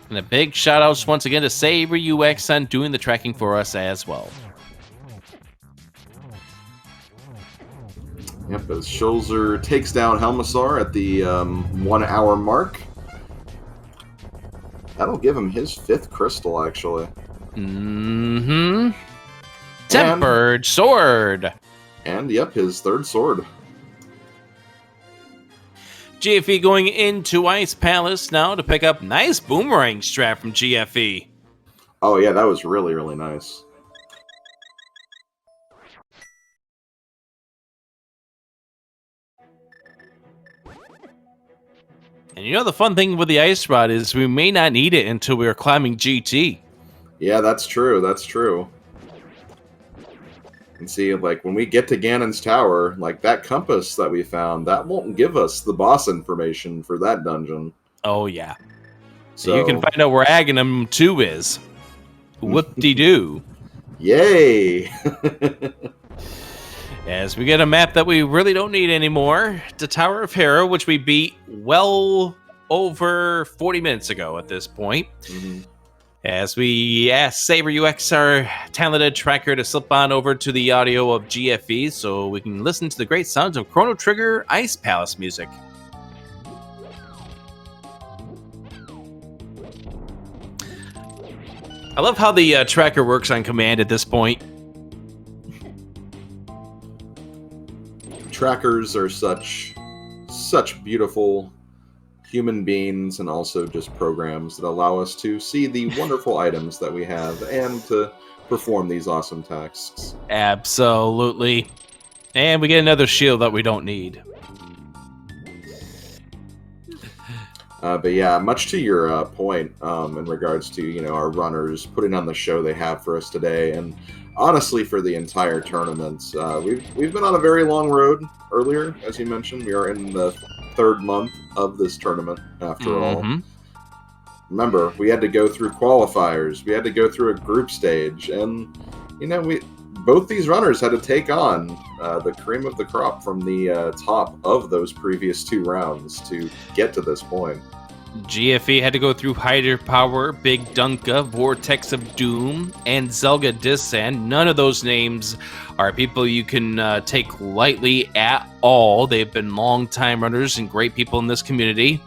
And a big shout out once again to Saber UX on doing the tracking for us as well. Yep, as Schulzer takes down Helmasaur at the 1 hour mark. That'll give him his 5th crystal, actually. Mm-hmm. Tempered sword. And, yep, his 3rd sword. GFE going into Ice Palace now to pick up nice boomerang strap from GFE. Oh, yeah, that was really, really nice. And you know the fun thing with the ice rod is we may not need it until we are climbing GT. Yeah, that's true. That's true. And see, like, when we get to Ganon's Tower, like, that compass that we found, that won't give us the boss information for that dungeon. Oh, yeah. So you can find out where Ganon 2 is. Whoop-de-doo. Yay! As we get a map that we really don't need anymore, the Tower of Hera, which we beat well over 40 minutes ago at this point. Mm-hmm. As we ask Saber UX, our talented tracker, to slip on over to the audio of GFE so we can listen to the great sounds of Chrono Trigger Ice Palace music. I love how the tracker works on command at this point. Trackers are such beautiful human beings and also just programs that allow us to see the wonderful items that we have and to perform these awesome tasks. Absolutely. And we get another shield that we don't need. But yeah, much to your point in regards to, our runners putting on the show they have for us today, and honestly for the entire tournament, we've been on a very long road. Earlier, as you mentioned, we are in the 3rd month of this tournament after all. Remember, we had to go through qualifiers, we had to go through a group stage, and both these runners had to take on the cream of the crop from the top of those previous 2 rounds to get to this point. GFE had to go through Hydropower, Big Dunka, Vortex of Doom, and Zelga Disan. None of those names are people you can take lightly at all. They've been long-time runners and great people in this community.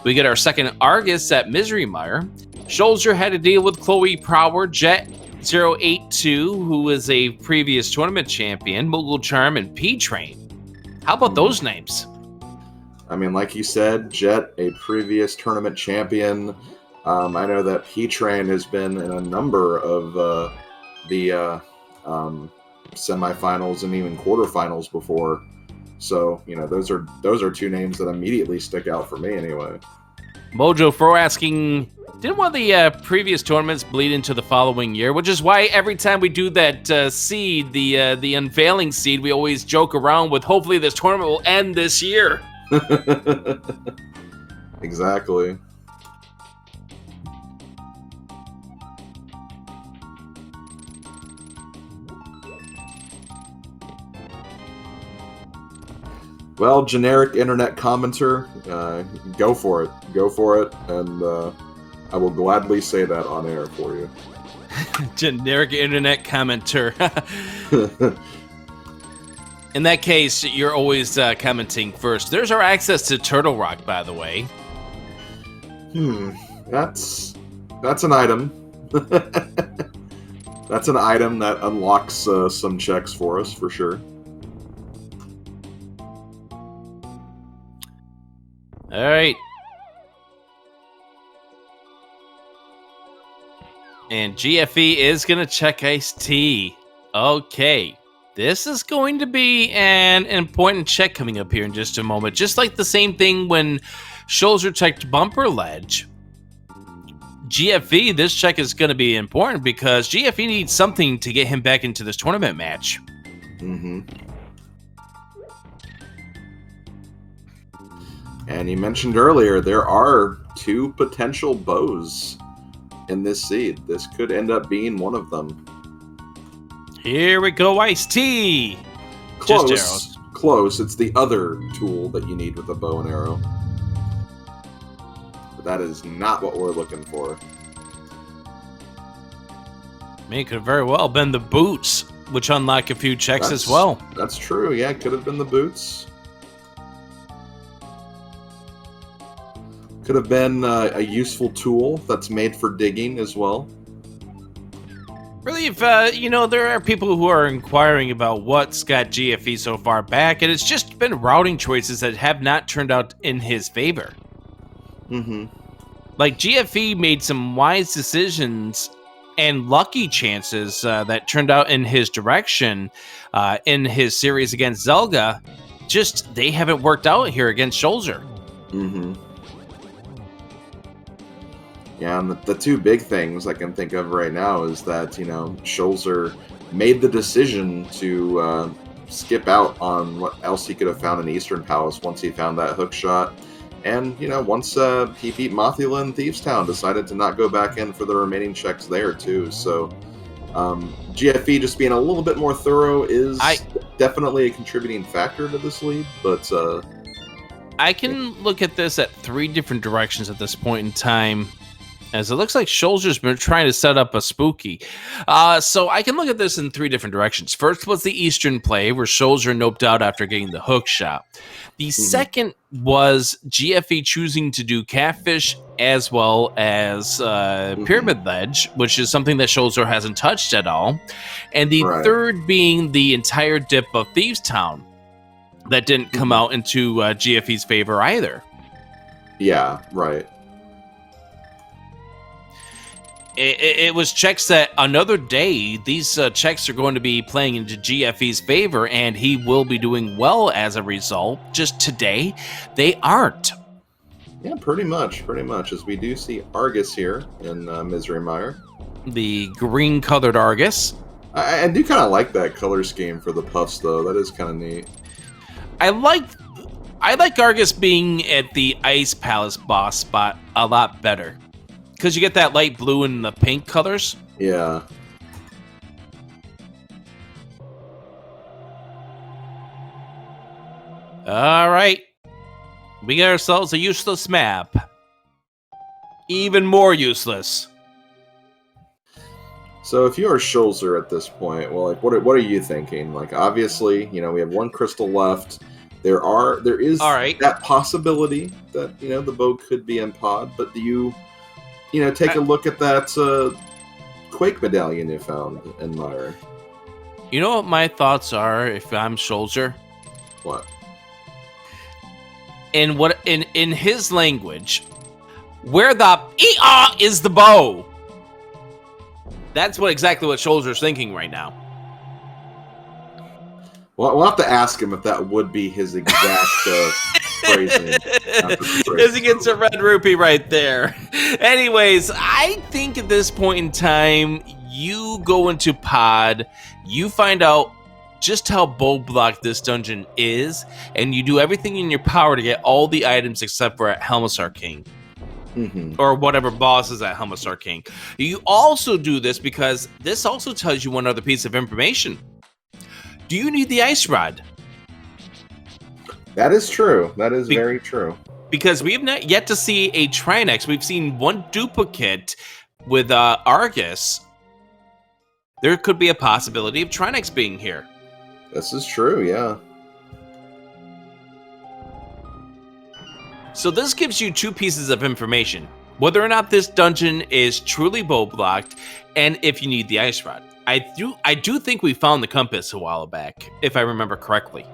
We get our second Argus at Misery Mire. Schulzer had to deal with Chloe Prower, Jet 082, who is a previous tournament champion, Mogul Charm, and P-Train. How about those names? I mean, like you said, Jet, a previous tournament champion. I know that P-Train has been in a number of the semifinals and even quarterfinals before. So, those are two names that immediately stick out for me anyway. Mojo Fro asking, didn't one of the previous tournaments bleed into the following year? Which is why every time we do that seed, the unveiling seed, we always joke around with hopefully this tournament will end this year. Exactly. Well, generic internet commenter, go for it. Go for it, and I will gladly say that on air for you. Generic internet commenter. In that case, you're always commenting first. There's our access to Turtle Rock, by the way. That's an item. That's an item that unlocks some checks for us, for sure. All right. And GFE is going to check Ice-T. Okay. This is going to be an important check coming up here in just a moment. Just like the same thing when Schulzer checked Bumper Ledge. GFE, this check is going to be important because GFE needs something to get him back into this tournament match. Mm-hmm. And you mentioned earlier, there are 2 potential bows in this seed. This could end up being one of them. Here we go, Ice-T! Close. Just arrows. Close. It's the other tool that you need with a bow and arrow. But that is not what we're looking for. I mean, it could have very well been the boots, which unlock a few checks as well. That's true. Yeah, it could have been the boots. Could have been a useful tool that's made for digging as well. Really, if, there are people who are inquiring about what's got GFE so far back, and it's just been routing choices that have not turned out in his favor. Mm-hmm. Like, GFE made some wise decisions and lucky chances that turned out in his direction in his series against Zelga. Just, they haven't worked out here against Schulzer. Mm-hmm. Yeah, and the 2 big things I can think of right now is that, Schulzer made the decision to skip out on what else he could have found in Eastern Palace once he found that hook shot. And, once he beat Mothula in Thieves Town, decided to not go back in for the remaining checks there, too. So, GFE just being a little bit more thorough is definitely a contributing factor to this lead, but... I can look at this at 3 different directions at this point in time, as it looks like Schulzer's been trying to set up a spooky. So I can look at this in 3 different directions. First was the Eastern play, where Schulzer noped out after getting the hook shot. The second was GFE choosing to do Catfish as well as Pyramid Ledge, which is something that Schulzer hasn't touched at all. And the third being the entire dip of Thieves Town that didn't come out into GFE's favor either. Yeah, right. It was checks that another day, these checks are going to be playing into GFE's favor, and he will be doing well as a result. Just today, they aren't. Yeah, pretty much, as we do see Argus here in Misery Mire. The green-colored Argus. I do kind of like that color scheme for the puffs, though. That is kind of neat. I like Argus being at the Ice Palace boss spot a lot better. Because you get that light blue and the pink colors. Yeah. All right. We got ourselves a useless map. Even more useless. So if you're Schulzer at this point, well, like, what are you thinking? Like, obviously, we have 1 crystal left. There is that possibility that, the bow could be in pod, but do you... take a look at that Quake medallion you found in Mire. You know what my thoughts are if I'm Schulzer? What? In his language, where the is the bow? That's exactly what Schulzer's thinking right now. We'll have to ask him if that would be his exact phrasing. As he gets a red rupee right there. Anyways, I think at this point in time, you go into pod, you find out just how bow blocked this dungeon is, and you do everything in your power to get all the items except for at Helmisar King. Or whatever boss is at Helmisar King. You also do this because this also tells you one other piece of information. Do you need the ice rod? That is true. That is very true. Because we have not yet to see a Trinex. We've seen one duplicate with Argus. There could be a possibility of Trinex being here. This is true, yeah. So this gives you two pieces of information. Whether or not this dungeon is truly bow blocked, and if you need the ice rod. I do think we found the compass a while back, if I remember correctly.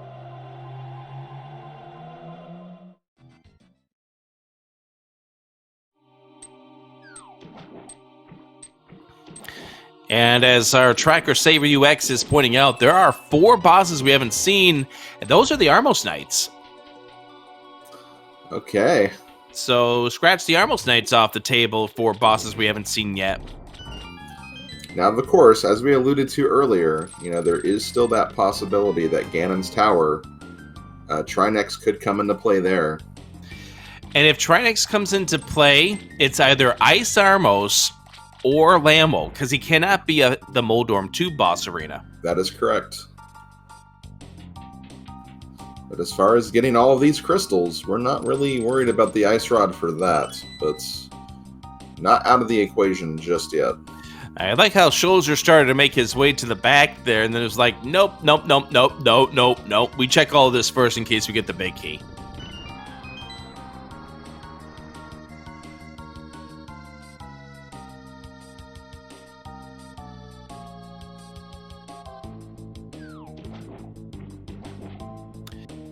And as our tracker Saver UX is pointing out, there are 4 bosses we haven't seen, and those are the Armos Knights. Okay. So scratch the Armos Knights off the table for bosses we haven't seen yet. Now, of course, as we alluded to earlier, there is still that possibility that Ganon's Tower, Trinex could come into play there. And if Trinex comes into play, it's either Ice Armos or Lamo, because he cannot be the Moldorm 2 boss arena. That is correct. But as far as getting all of these crystals, we're not really worried about the ice rod for that, but not out of the equation just yet. I like how Schulzer started to make his way to the back there, and then it was like, nope. We check all of this first in case we get the big key.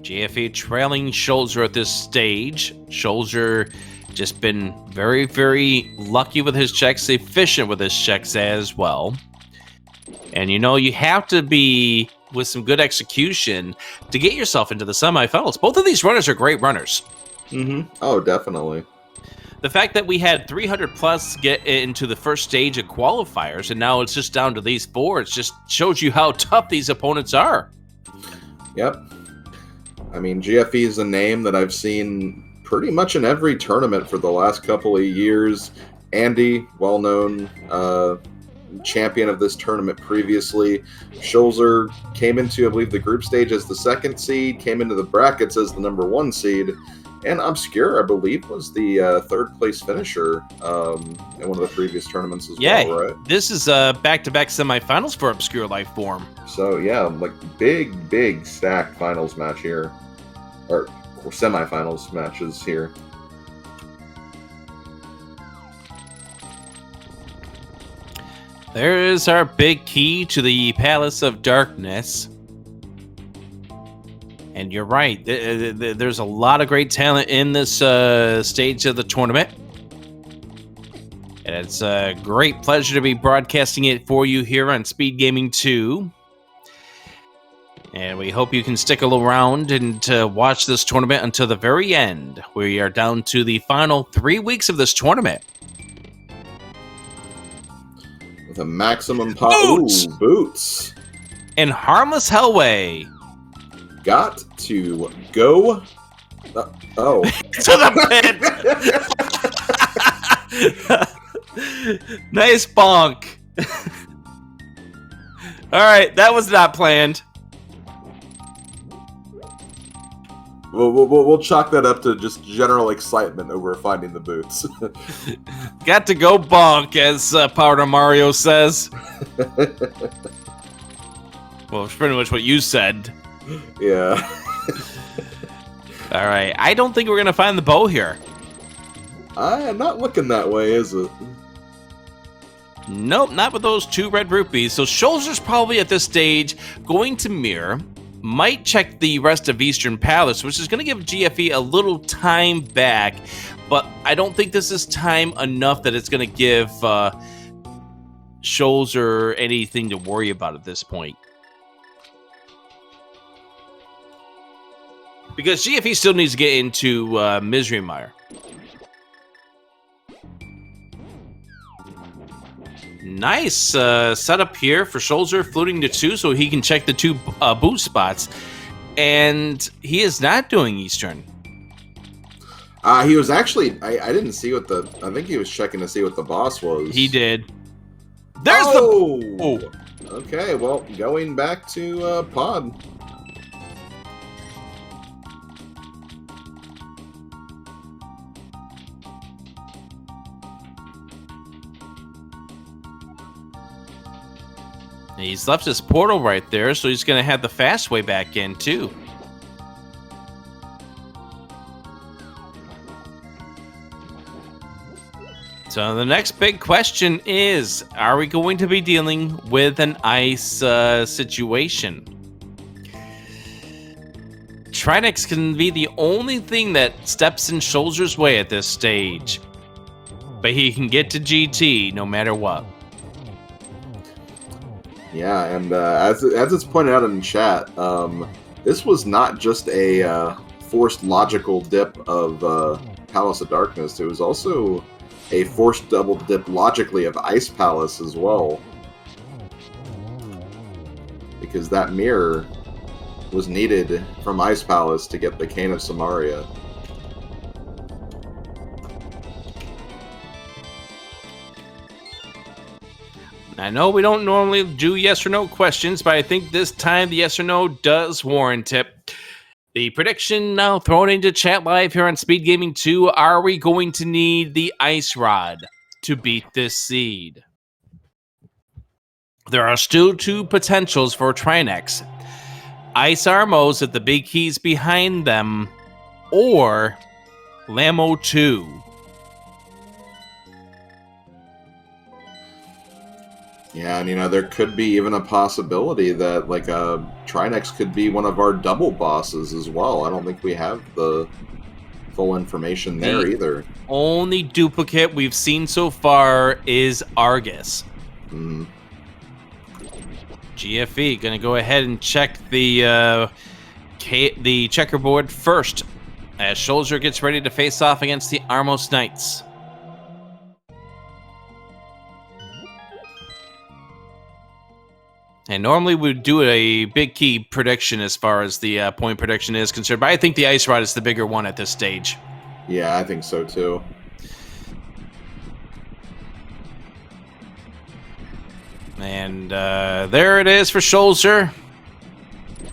GFE trailing Schulzer at this stage. Schulzer just been very, very lucky with his checks, efficient with his checks as well. And you have to be with some good execution to get yourself into the semifinals. Both of these runners are great runners. Oh, definitely. The fact that we had 300 plus get into the first stage of qualifiers, and now it's just down to these 4, it just shows you how tough these opponents are. Yep. I mean, GFE is a name that I've seen pretty much in every tournament for the last couple of years. Andy, well-known champion of this tournament previously. Schulzer came into, I believe, the group stage as the 2nd seed, came into the brackets as the number 1 seed, and Obscure, I believe, was the 3rd place finisher in one of the previous tournaments as well, right? This is back-to-back semifinals for Obscure Lifeform. So, yeah, like big stacked finals match here. Or semifinals matches here. There is our big key to the Palace of Darkness. And you're right, there's a lot of great talent in this stage of the tournament. And it's a great pleasure to be broadcasting it for you here on SpeedGaming 2. And we hope you can stick around and watch this tournament until the very end. We are down to the final 3 weeks of this tournament. With a maximum boots! Ooh, boots! And Harmless Hellway. Got to go... to the pit! Nice bonk. Alright, that was not planned. We'll chalk that up to just general excitement over finding the boots. Got to go bonk, as Power to Mario says. Well, it's pretty much what you said. Yeah. All right. I don't think we're going to find the bow here. I am not looking that way, is it? Nope, not with those 2 red rupees. So Schulzer's probably at this stage going to mirror. Might check the rest of Eastern Palace, which is going to give GFE a little time back, but I don't think this is time enough that it's going to give Schulzer anything to worry about at this point. Because GFE still needs to get into Misery Mire. Nice setup here for Schulzer, fluting to 2 so he can check the 2 boost spots. And he is not doing Eastern. He was actually... I didn't see what the... I think he was checking to see what the boss was. He did. There's the... Oh! Okay, well, going back to Pod. He's left his portal right there, so he's going to have the fast way back in, too. So the next big question is, are we going to be dealing with an ice situation? Trinix can be the only thing that steps in Schulzer's way at this stage. But he can get to GT no matter what. Yeah, and as it's pointed out in chat, this was not just a forced logical dip of Palace of Darkness. It was also a forced double dip logically of Ice Palace as well. Because that mirror was needed from Ice Palace to get the Cane of Samaria. I know we don't normally do yes or no questions, but I think this time the yes or no does warrant it. The prediction now thrown into chat live here on SpeedGaming 2. Are we going to need the Ice Rod to beat this seed? There are still 2 potentials for Trinex. Ice Armos at the big keys behind them, or Lamo 2. Yeah, and there could be even a possibility that like Trinex could be one of our double bosses as well. I don't think we have the full information there either. Only duplicate we've seen so far is Argus. GFE gonna go ahead and check the checkerboard first as Schulzer gets ready to face off against the Armos Knights. And normally we'd do a big key prediction as far as the point prediction is concerned, but I think the Ice Rod is the bigger one at this stage. Yeah, I think so too. And there it is for Schulzer.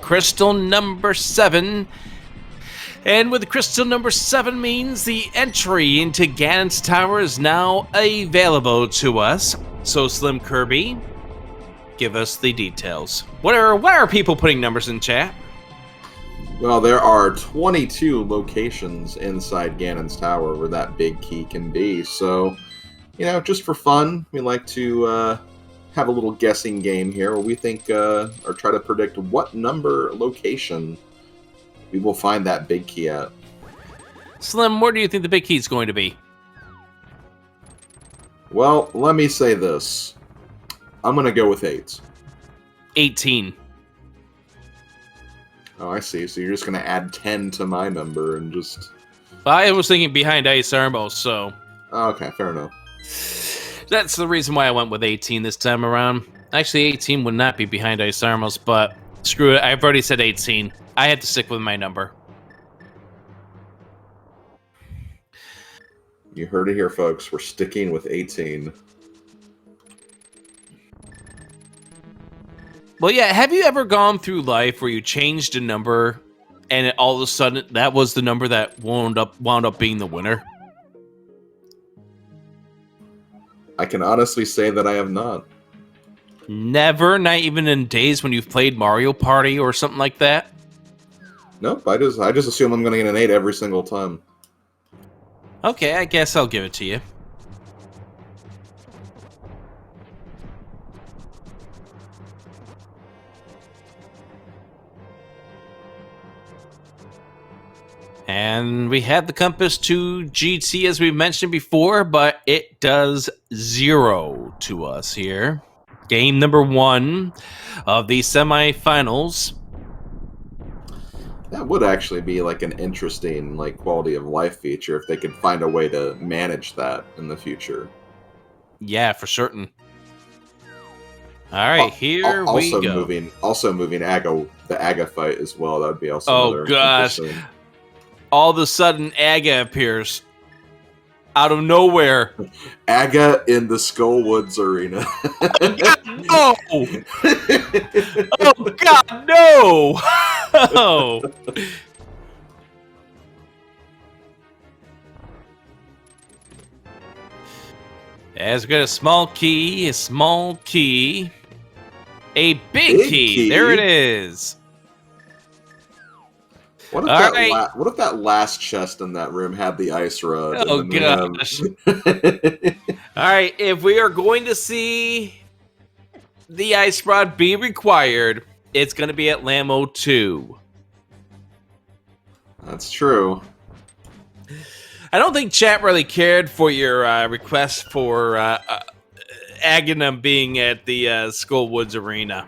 Crystal number 7. And with crystal number 7 means the entry into Ganon's Tower is now available to us. So Slim Kirby, give us the details. What are people putting numbers in chat? Well, there are 22 locations inside Ganon's Tower where that big key can be. So, just for fun, we like to have a little guessing game here where we think or try to predict what number location we will find that big key at. Slim, where do you think the big key is going to be? Well, let me say this. I'm going to go with 8. 18. Oh, I see. So you're just going to add 10 to my number and just... I was thinking behind Ice Armos, so... Oh, okay, fair enough. That's the reason why I went with 18 this time around. Actually, 18 would not be behind Ice Armos, but screw it. I've already said 18. I had to stick with my number. You heard it here, folks. We're sticking with 18. Well, yeah, have you ever gone through life where you changed a number and all of a sudden that was the number that wound up being the winner? I can honestly say that I have not. Never? Not even in days when you've played Mario Party or something like that? Nope, I just assume I'm going to get an 8 every single time. Okay, I guess I'll give it to you. And we had the compass to GT as we mentioned before, but it does 0 to us here. Game number 1 of the semifinals. That would actually be like an interesting like quality of life feature if they could find a way to manage that in the future. Yeah, for certain. All right, here we go. Also moving the Aga fight as well. That would be also Oh another gosh! interesting. All of a sudden, Aga appears out of nowhere. Aga in the Skullwoods arena. Oh God, no! Oh God, no! Oh. As we got a small key, a big key. There it is. What if that last chest in that room had the ice rod? Oh gosh! All right, if we are going to see the ice rod be required, it's going to be at Lamo 2. That's true. I don't think chat really cared for your request for Aghanim being at the Skullwoods Arena.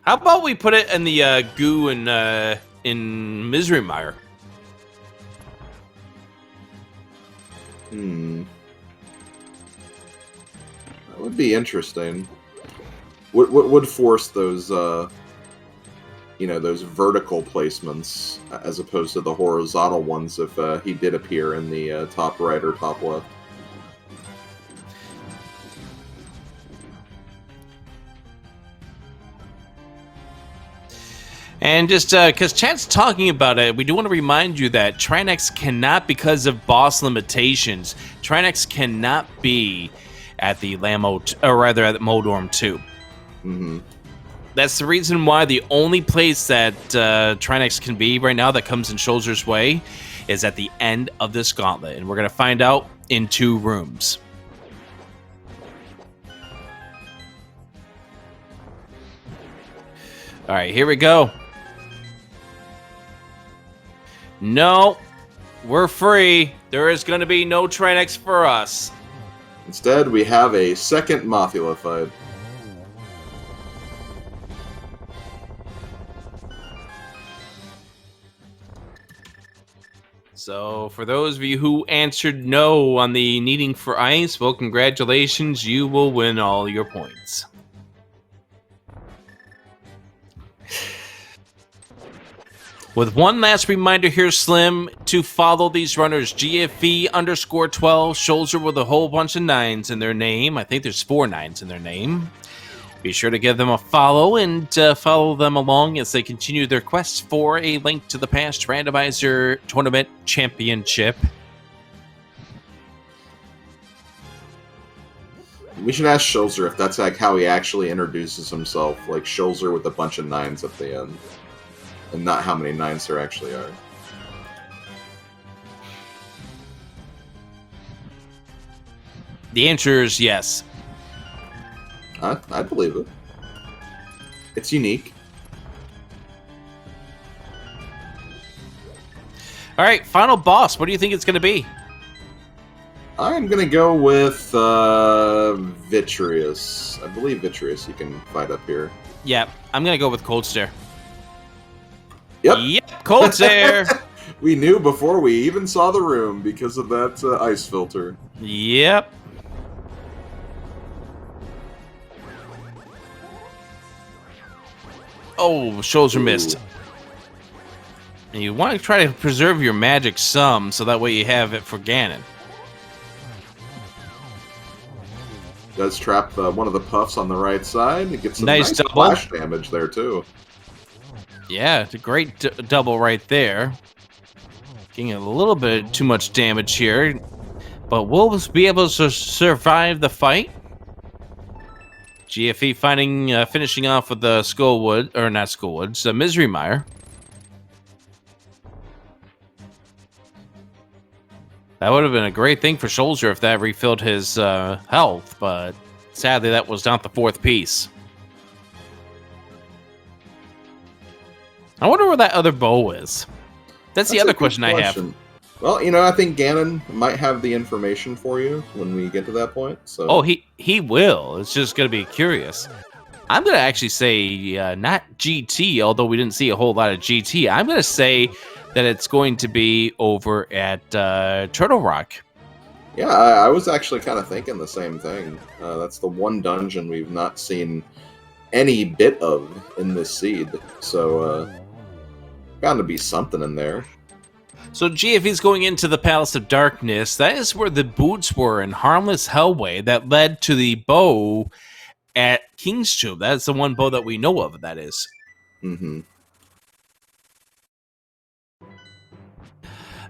How about we put it in the goo in Misery Mire? That would be interesting. Would force those those vertical placements as opposed to the horizontal ones if he did appear in the top right or top left. And just because chat's talking about it, we do want to remind you that Trinex cannot, because of boss limitations, Trinex cannot be at the at Modorm 2. Mm-hmm. That's the reason why the only place that Trinex can be right now that comes in Schulzer's way is at the end of this gauntlet. And we're going to find out in 2 rooms. All right, here we go. No, we're free. There is going to be no Trinex for us. Instead, we have a second Mothula fight. So, for those of you who answered no on the needing for ice, well, congratulations. You will win all your points. With one last reminder here, Slim, to follow these runners, GFE _12, Schulzer with a whole bunch of 9s in their name. I think there's 4 9s in their name. Be sure to give them a follow and follow them along as they continue their quest for a link to the past Randomizer Tournament Championship. We should ask Schulzer if that's like how he actually introduces himself, like Schulzer with a bunch of 9s at the end. And not how many 9s there actually are. The answer is yes. I believe it. It's unique. All right, final boss. What do you think it's going to be? I'm going to go with Vitreous. I believe Vitreous you can fight up here. Yeah, I'm going to go with Cold Stare. Yep, Cold Stare. We knew before we even saw the room because of that ice filter. Yep. Oh, Schulzer missed. And you want to try to preserve your magic some, so that way you have it for Ganon. Does trap one of the puffs on the right side. It gets some nice double splash damage there, too. Yeah, it's a great double right there. Getting a little bit too much damage here. But we'll be able to survive the fight. GFE finishing off with the Misery Mire. That would have been a great thing for Schulzer if that refilled his health, but sadly that was not the 4th piece. I wonder where that other bow is. That's the other question I have. Well, I think Ganon might have the information for you when we get to that point. So. Oh, he will. It's just going to be curious. I'm going to actually say not GT, although we didn't see a whole lot of GT. I'm going to say that it's going to be over at Turtle Rock. Yeah, I was actually kind of thinking the same thing. That's the one dungeon we've not seen any bit of in this seed. So, bound to be something in there. So GFE's going into the Palace of Darkness. That is where the boots were in Harmless Hellway that led to the bow at King's Tomb. That's the one bow that we know of, that is. Mm-hmm. All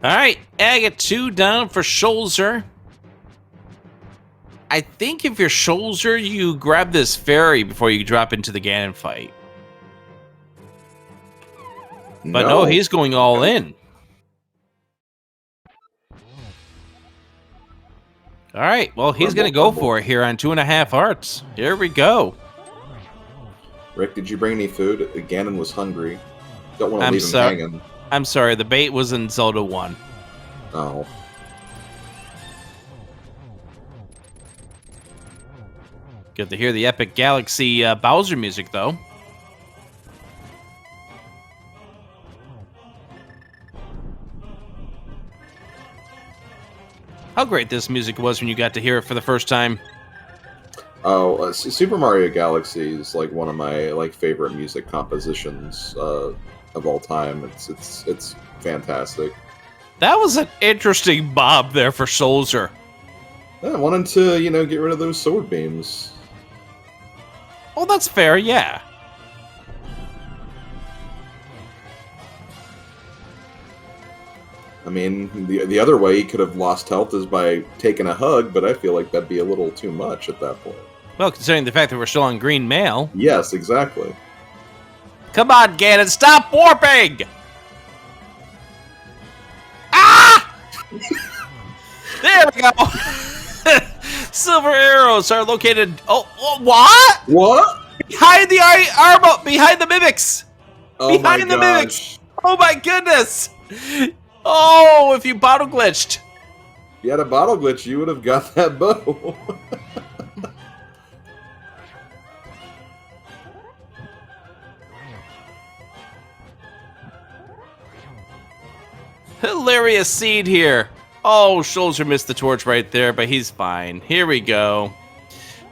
right, Agate 2 down for Schulzer. I think if you're Schulzer, you grab this fairy before you drop into the Ganon fight. But no, he's going all in. All right, well, he's going to go for it here on 2.5 hearts. Here we go. Rick, did you bring any food? Ganon was hungry. Don't want to leave him hanging. I'm sorry, the bait was in Zelda 1. Oh. Good to hear the Epic Galaxy Bowser music, though. How great this music was when you got to hear it for the first time. Oh, Super Mario Galaxy is like one of my favorite music compositions of all time. It's fantastic. That was an interesting bob there for Schulzer. Yeah, I wanted to, get rid of those sword beams. Oh, that's fair, yeah. I mean, the other way he could have lost health is by taking a hug, but I feel like that'd be a little too much at that point. Well, considering the fact that we're still on green mail. Yes, exactly. Come on, Ganon, stop warping! Ah! There we go! Silver arrows are located... Oh, what? What? Behind the armor, behind the mimics! Oh behind my the gosh. mimics! Oh my goodness! Oh, if you bottle glitched. If you had a bottle glitch, you would have got that bow. Hilarious seed here. Oh, Schulzer missed the torch right there, but he's fine. Here we go.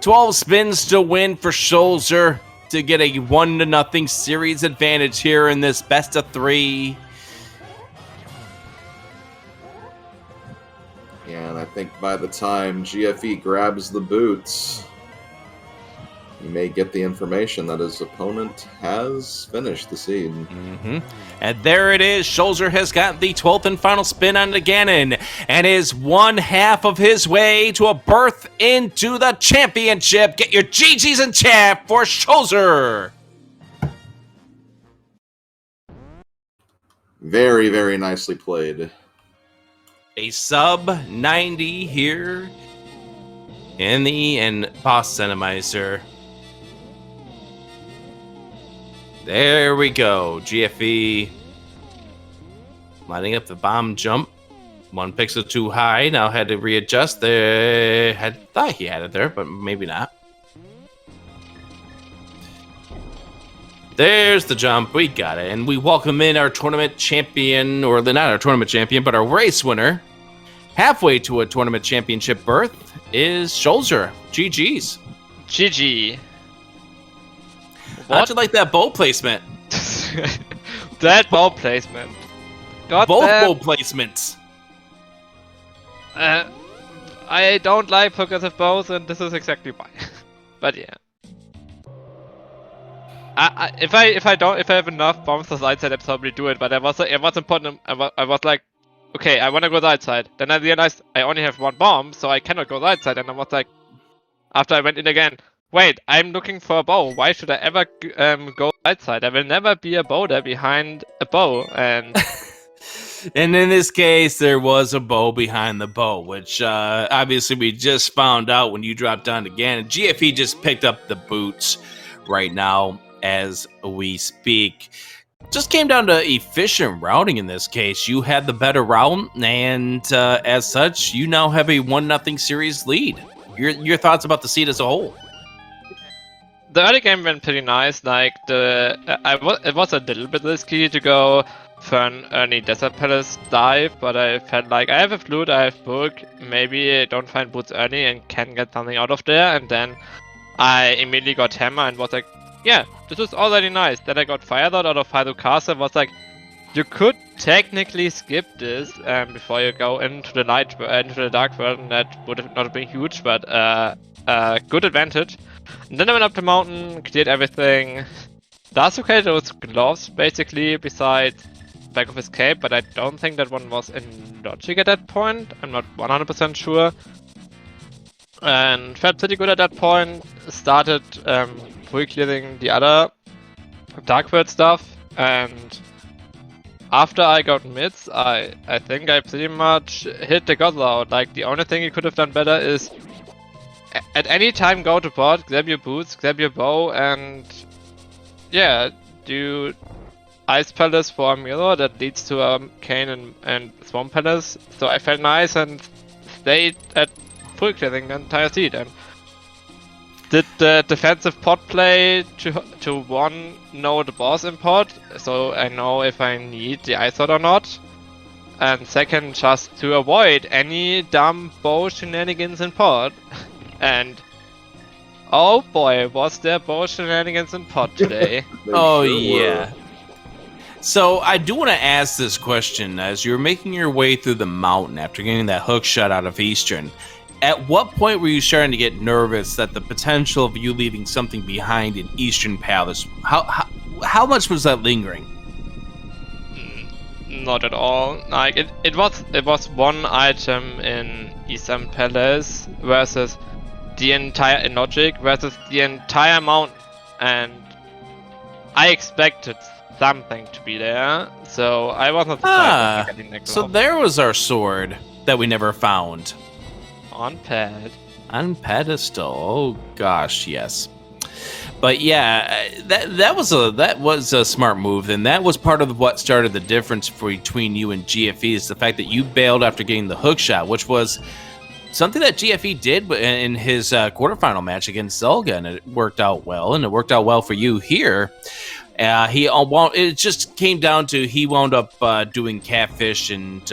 12 spins to win for Schulzer to get a 1-0 series advantage here in this best of 3. Yeah, and I think by the time GFE grabs the boots, he may get the information that his opponent has finished the seed. Mm-hmm. And there it is. Schulzer has got the 12th and final spin on the Ganon and is 1/2 of his way to a berth into the championship. Get your GGs in chat for Schulzer. Very, very nicely played. A sub 90 here in the boss Randomizer. There we go. GFE lining up the bomb jump. 1 pixel too high. Now had to readjust. Thought he had it there, but maybe not. There's the jump. We got it. And we welcome in our tournament champion, or not our tournament champion, but our race winner. Halfway to a tournament championship berth is Schulzer. GG's. GG. How'd you like that bow placement? That bow placement. Both bow placements. I don't like progressive bows, and this is exactly why. But yeah. If I have enough bombs to the right side, I'd probably do it. But it was important. I was like, okay, I want to go right side. Then I realized I only have 1 bomb, so I cannot go right side. And I was like, after I went in again, wait, I'm looking for a bow. Why should I ever go right side? I will never be a boulder behind a bow. And and in this case, there was a bow behind the bow, which obviously we just found out when you dropped down again. And GFE just picked up the boots right now as we speak. Just came down to efficient routing in this case. You had the better route, and as such, you now have a 1-0 series lead. Your thoughts about the seed as a whole? the early game went pretty nice. Like it was a little bit risky to go for an early Desert Palace dive, but I felt like I have a flute, I have book, maybe I don't find boots early and can get something out of there, and then I immediately got hammer and was like, yeah, this is already nice. Then I got fire out of Hyrule Castle, was like, you could technically skip this before you go into the into the dark world, and that would have not been huge, but good advantage. And then I went up the mountain, cleared everything. Dasuke those gloves basically besides Bag of Escape, but I don't think that one was in logic at that point. I'm not 100% sure. And felt pretty good at that point. Started pre-clearing the other Dark World stuff, and after I got mids, I think I pretty much hit the gods out. Like, the only thing you could have done better is at any time go to bot, grab your boots, grab your bow, and yeah, do Ice Palace for a mirror that leads to Cane and Swamp Palace. So I felt nice and stayed at full clearing the entire seed, and did the defensive pot play to one, know the boss in pot, so I know if I need the ice sword or not, and second, just to avoid any dumb bow shenanigans in pot. And oh boy, was there bow shenanigans in pot today. Oh yeah. So I do want to ask this question. As you're making your way through the mountain after getting that hook shot out of Eastern, at what point were you starting to get nervous that the potential of you leaving something behind in Eastern Palace, how much was that lingering? Not at all. Like, it was one item in Eastern Palace versus the entire, in logic, versus the entire mountain, and I expected something to be there, so I wasn't surprised getting that glove. So there was our sword that we never found. On pad. On pedestal. Oh gosh, yes. But yeah, that was a smart move, and that was part of what started the difference between you and GFE, is the fact that you bailed after getting the hook shot, which was something that GFE did in his quarterfinal match against Zelga, and it worked out well, and it worked out well for you here. It just came down to he wound up doing Catfish and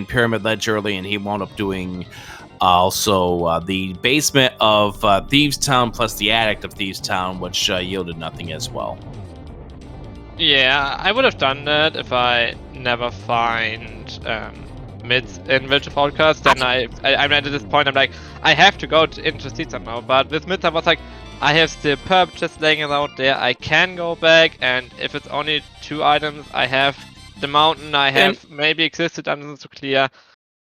Pyramid Ledge early, and he wound up doing also the basement of Thieves Town plus the attic of Thieves Town, which yielded nothing as well. Yeah, I would have done that if I never find mids in Village of Outcasts. Then I'm at this point, I'm like, I have to go into Seeds now. But with mids, I was like, I have still perp just laying it out there. I can go back, and if it's only 2 items, I have the mountain, I have maybe existed dungeons to clear.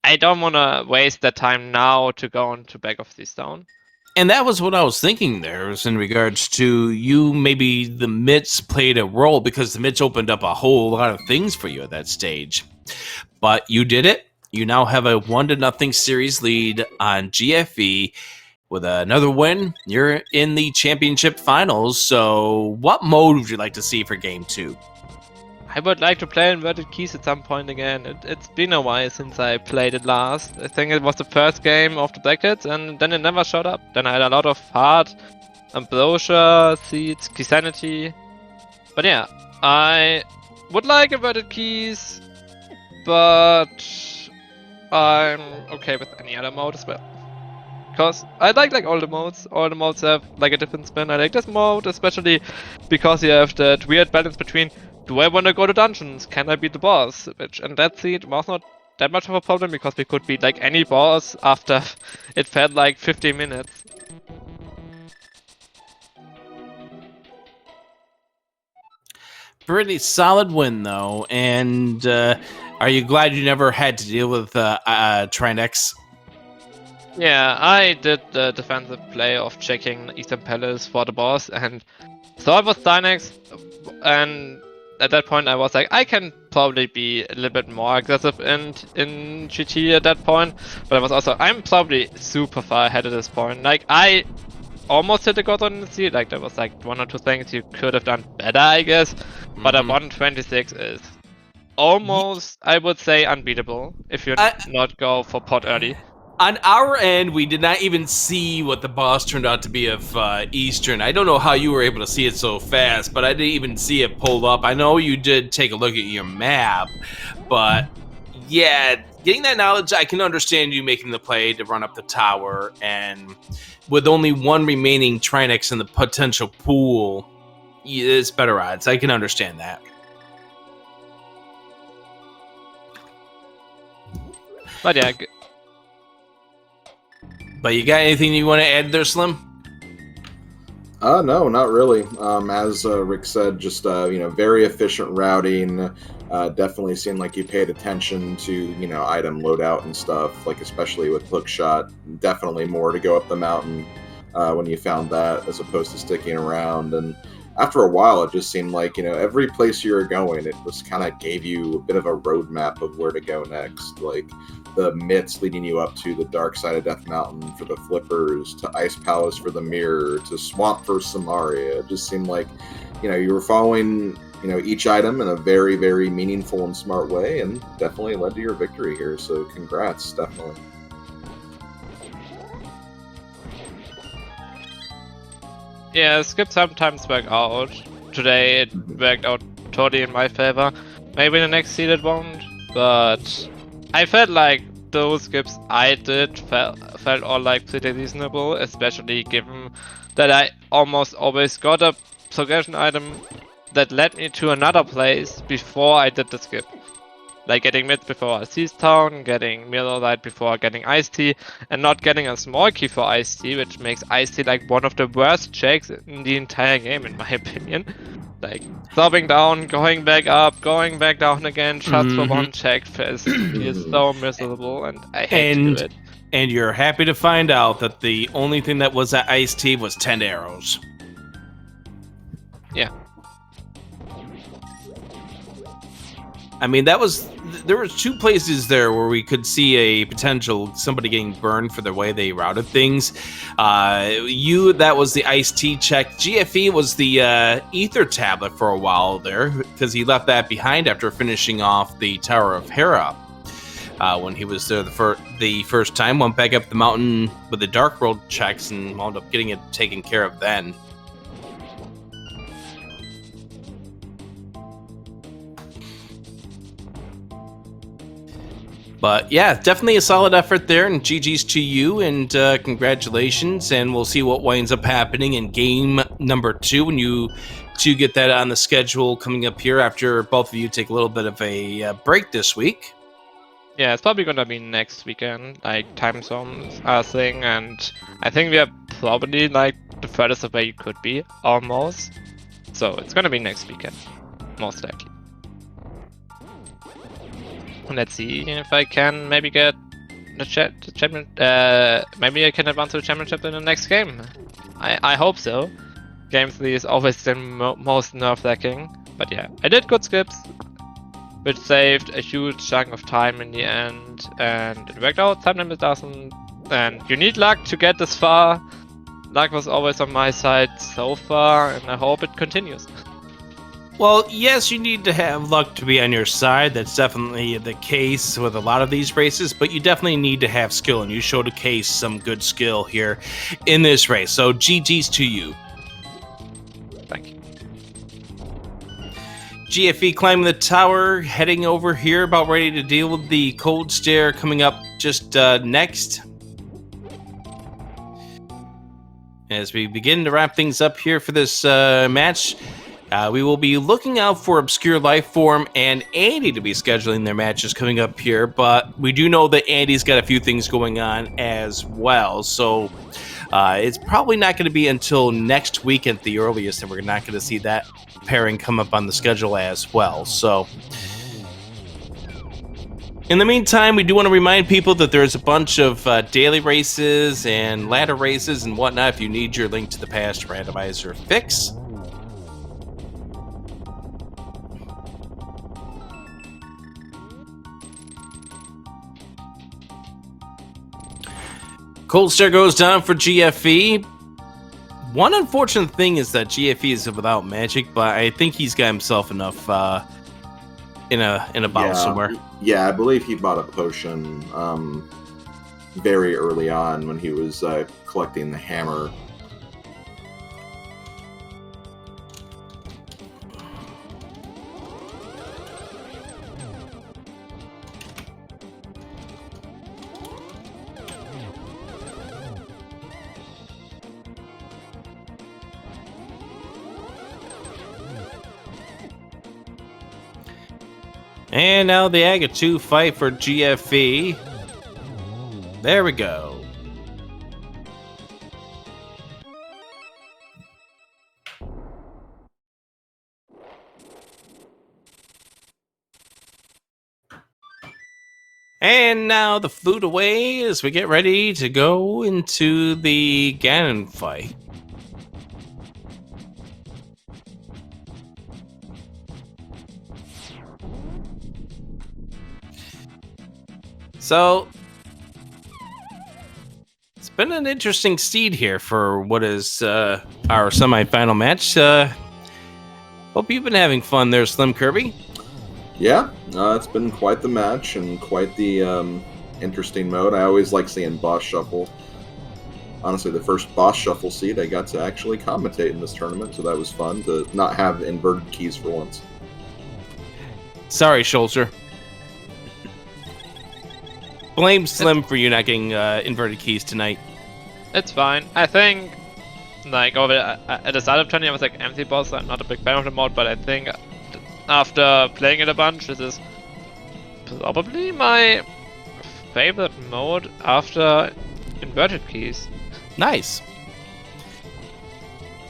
I don't want to waste that time now to go into Back of Thieves Town. And that was what I was thinking there, was in regards to you, maybe the Mitts played a role, because the Mitts opened up a whole lot of things for you at that stage. But you did it. You now have a 1-0 series lead on GFE. With another win, you're in the championship finals. So what mode would you like to see for Game 2? I would like to play Inverted Keys at some point again. It's been a while since I played it last. I think it was the first game of the brackets, and then it never showed up. Then I had a lot of Heart, Ambrosia, Seeds, Keysanity. But yeah, I would like Inverted Keys, but I'm okay with any other mode as well. Because I like all the modes. All the modes have like a different spin. I like this mode, especially because you have that weird balance between, do I want to go to dungeons? Can I beat the boss? Which in that seed was not that much of a problem, because we could beat like any boss after it felt like 15 minutes. Pretty solid win though, and are you glad you never had to deal with Trinex? Yeah, I did the defensive play of checking Eastern Palace for the boss, and so I was Dynex, and at that point I was like, I can probably be a little bit more aggressive in GT at that point, but I was also, I'm probably super far ahead at this point. Like, I almost hit the god on the seat. Like, there was like 1 or 2 things you could have done better, I guess, but a 126 is almost, I would say, unbeatable if you not go for pot early. On our end, we did not even see what the boss turned out to be of Eastern. I don't know how you were able to see it so fast, but I didn't even see it pulled up. I know you did take a look at your map, but yeah, getting that knowledge, I can understand you making the play to run up the tower, and with only one remaining Trinix in the potential pool, it's better odds. I can understand that. But yeah. But you got anything you want to add there, Slim? No, not really. As Rick said, just very efficient routing. Definitely seemed like you paid attention to item loadout and stuff, like especially with hookshot. Definitely more to go up the mountain when you found that, as opposed to sticking around. And after a while, it just seemed like every place you were going, it just kind of gave you a bit of a roadmap of where to go next, like the Mitts leading you up to the dark side of Death Mountain for the flippers, to Ice Palace for the mirror, to Swamp for Samaria. It just seemed like, you were following, each item in a very, very meaningful and smart way, and definitely led to your victory here. So congrats, definitely. Yeah, skip sometimes work out. Today it worked out totally in my favor. Maybe in the next seed it won't, but I felt like those skips I did felt all like pretty reasonable, especially given that I almost always got a progression item that led me to another place before I did the skip. Like getting Mitt before Thieves Town, getting Mirror Light before getting Iced Tea, and not getting a small key for Iced Tea, which makes Iced Tea like one of the worst checks in the entire game, in my opinion. Like, dropping down, going back up, going back down again, just for one check feels so miserable, and I hate to do it. And you're happy to find out that the only thing that was at Iced Tea was 10 arrows. Yeah. I mean, there was 2 places there where we could see a potential somebody getting burned for the way they routed things. That was the Iced Tea check. GFE was the Ether tablet for a while there, because he left that behind after finishing off the Tower of Hera. When he was there the first time, went back up the mountain with the Dark World checks and wound up getting it taken care of then. But yeah, definitely a solid effort there, and GG's to you, and congratulations, and we'll see what winds up happening in game number 2 when you 2 get that on the schedule coming up here after both of you take a little bit of a break this week. Yeah, it's probably gonna be next weekend, like time zones are a thing, and I think we are probably like the furthest away you could be, almost. So it's gonna be next weekend, most likely. Let's see if I can maybe get the champion. Maybe I can advance to the championship in the next game. I hope so. Game 3 is always the most nerve-wracking. But yeah, I did good skips, which saved a huge chunk of time in the end, and it worked out. Sometimes it doesn't, and you need luck to get this far. Luck was always on my side so far, and I hope it continues. Well, yes, you need to have luck to be on your side. That's definitely the case with a lot of these races, but you definitely need to have skill, and you showed a case some good skill here in this race. So GG's to you. Thank you. GFE climbing the tower, heading over here, about ready to deal with the cold stare coming up just next. As we begin to wrap things up here for this match, we will be looking out for Obscure Lifeform and Andy to be scheduling their matches coming up here, but we do know that Andy's got a few things going on as well, so it's probably not going to be until next week at the earliest that we're not going to see that pairing come up on the schedule as well. So in the meantime, we do want to remind people that there's a bunch of daily races and ladder races and whatnot if you need your Link to the Past randomizer fix. Cold Stare goes down for GFE. One unfortunate thing is that GFE is without magic, but I think he's got himself enough in a bottle somewhere. Yeah, I believe he bought a potion. very early on when he was collecting the hammer. And now the Aga 2 fight for GFE. There we go. And now the flute away as we get ready to go into the Ganon fight. So, it's been an interesting seed here for what is our semifinal match. Hope you've been having fun there, Slim Kirby. Yeah, it's been quite the match and quite the interesting mode. I always like seeing boss shuffle. Honestly, the first boss shuffle seed I got to actually commentate in this tournament, so that was fun to not have inverted keys for once. Sorry, Schulzer. Blame Slim for you not getting inverted keys tonight. It's fine. I think, like, over at the start of turning, I was like empty boss. I'm not a big fan of the mode, but I think after playing it a bunch, this is probably my favorite mode after inverted keys. Nice.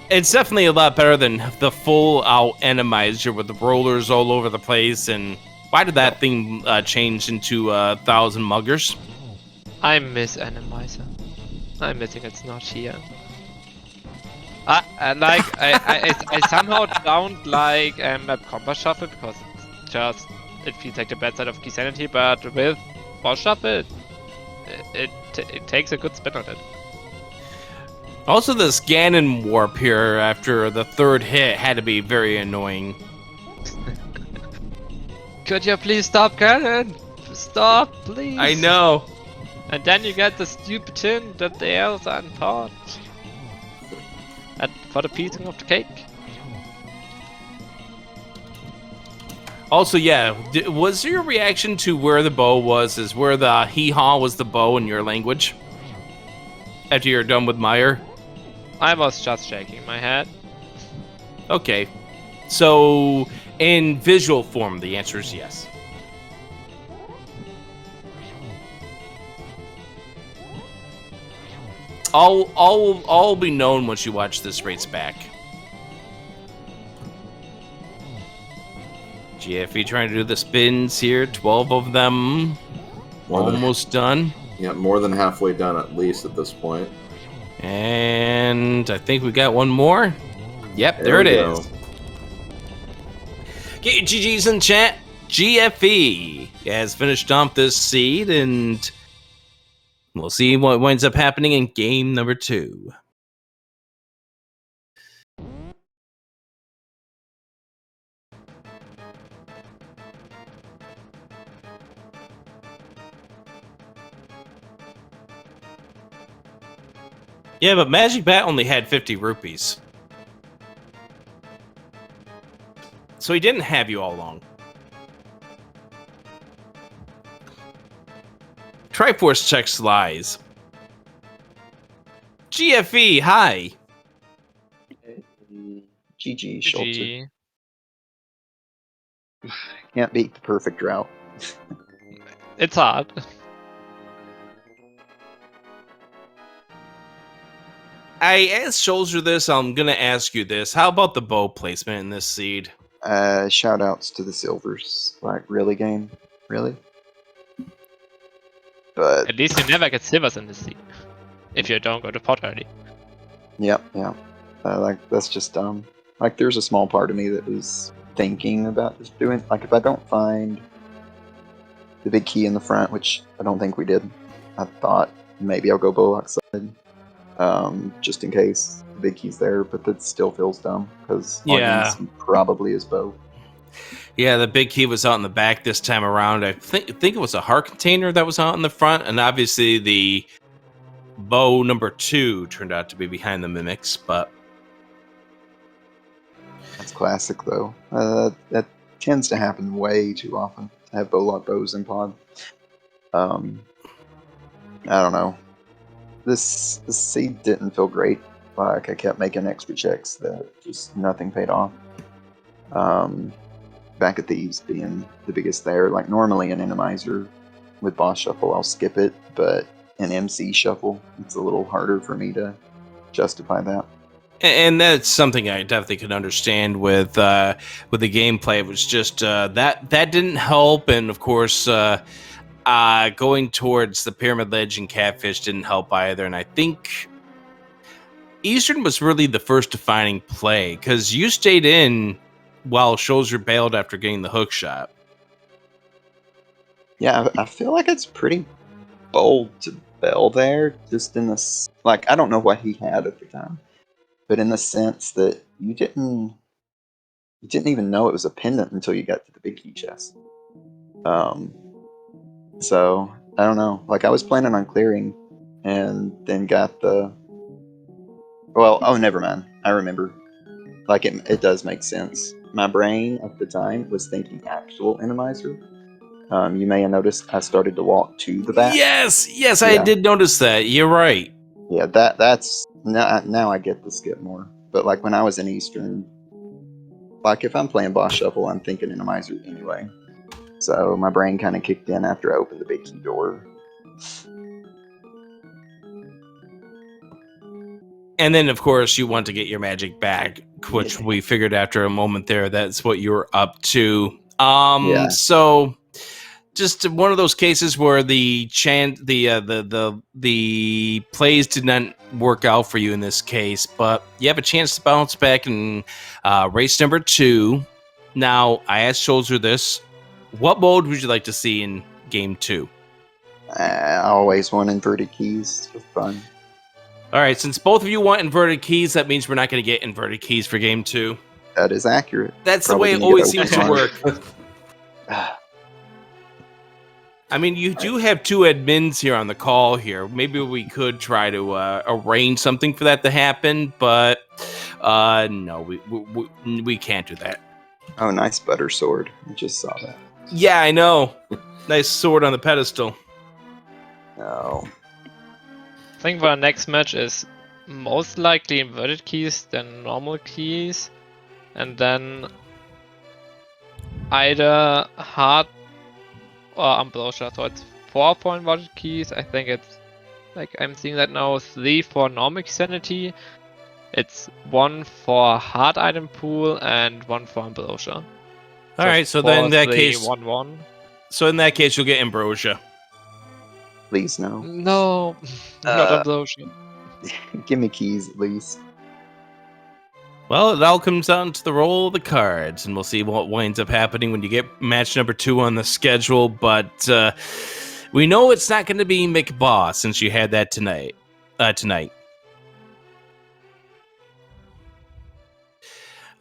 It's definitely a lot better than the full-out Randomizer with the rollers all over the place. And why did that thing change into 1,000 muggers? I miss Randomizer. I'm missing it's not here. I somehow don't like map combo shuffle because it feels like the bad side of key sanity, but with boss shuffle, it takes a good spin on it. Also, this Ganon warp here after the third hit had to be very annoying. Could you please stop, Ganon? Stop, please. I know. And then you get the stupid hint that the elves are in part. And for the piecing of the cake. Also, yeah, was your reaction to where the bow was, is where the hee-haw was the bow in your language? After you're done with Meyer? I was just shaking my head. Okay. So, in visual form, the answer is yes. All be known once you watch this race back. GFE trying to do the spins here, 12 of them. Almost done. Yeah, more than halfway done at least at this point. And I think we got one more. Yep, there it is. Get your GG's in chat. GFE has finished off this seed, and we'll see what winds up happening in game number 2. Yeah, but Magic Bat only had 50 rupees. So he didn't have you all along. Triforce checks lies. GFE, hi. GG, Schulzer. GG. Can't beat the perfect route. It's hard. I asked Schulzer this, I'm going to ask you this. How about the bow placement in this seed? Shout outs to the Silvers. Like, really, game? Really? But At least you never get silvers in this scene. If you don't go to pot early. yeah. Like, that's just dumb. Like, there's a small part of me that was thinking about just doing, like, if I don't find the big key in the front, which I don't think we did, I thought maybe I'll go Bullock side, just in case the big key's there, but that still feels dumb, because Yeah. probably is bow. Yeah, the big key was out in the back this time around. I think it was a heart container that was out in the front, and obviously the bow number 2 turned out to be behind the mimics, but That's classic, though. That tends to happen way too often. I have lock bows in pod. I don't know. This seed didn't feel great. Like, I kept making extra checks that just nothing paid off. Back at Thieves being the biggest there. Like, normally an Randomizer with boss shuffle, I'll skip it, but an MC shuffle, it's a little harder for me to justify that. and that's something I definitely could understand with the gameplay. It was just that didn't help, and of course going towards the Pyramid Ledge and Catfish didn't help either. And I think Eastern was really the first defining play, because you stayed in while Schulzer bailed after getting the hook shot. Yeah, I feel like it's pretty bold to bail there, just in this, like, I don't know what he had at the time, but in the sense that you didn't even know it was a pendant until you got to the big key chest. So I don't know. Like, I was planning on clearing, and then got the. Well, oh, never mind. I remember. Like, it does make sense. My brain at the time was thinking actual Randomizer. You may have noticed I started to walk to the back. Yes, Yeah. I did notice that. You're right. Yeah, that's now I get the skip more. But like when I was in Eastern, like if I'm playing boss shuffle, I'm thinking Randomizer anyway. So my brain kind of kicked in after I opened the big key door. And then, of course, you want to get your magic back, which we figured after a moment there that's what you were up to. Yeah. So just one of those cases where the plays did not work out for you in this case, but you have a chance to bounce back in race number 2. Now, I asked Schulzer this: what mode would you like to see in game 2? I always want inverted keys. It's fun. All right, since both of you want inverted keys, that means we're not going to get inverted keys for game 2. That is accurate. That's Probably the way it gonna always get seems to overrun. work. I mean, you do have 2 admins here on the call here. Maybe we could try to arrange something for that to happen, but no, we can't do that. Oh, nice butter sword. I just saw that. Yeah, I know. Nice sword on the pedestal. No. I think for our next match is most likely inverted keys than normal keys, and then either hard or ambrosia. So it's 4 for inverted keys. I think it's like I'm seeing that now. 3 for normal sanity. It's 1 for hard item pool and 1 for ambrosia. All right, so then in that 4, 3, case, 1, 1. so in that case, you'll get ambrosia. Please no. No, not ambrosia. Give me keys at least. Well, it all comes down to the roll of the cards, and we'll see what winds up happening when you get match number 2 on the schedule. But we know it's not going to be McBoss since you had that tonight.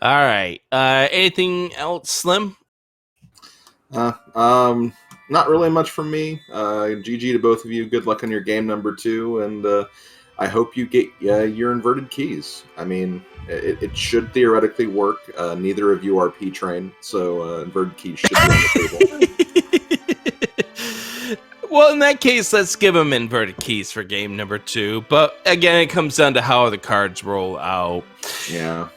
All right. Anything else, Slim? Not really much from me. GG to both of you. Good luck on your game number 2, and I hope you get your inverted keys. I mean, it should theoretically work. Neither of you are P-Train, so inverted keys should be on the table. Well, in that case, let's give them inverted keys for game number 2. But again, it comes down to how the cards roll out. Yeah.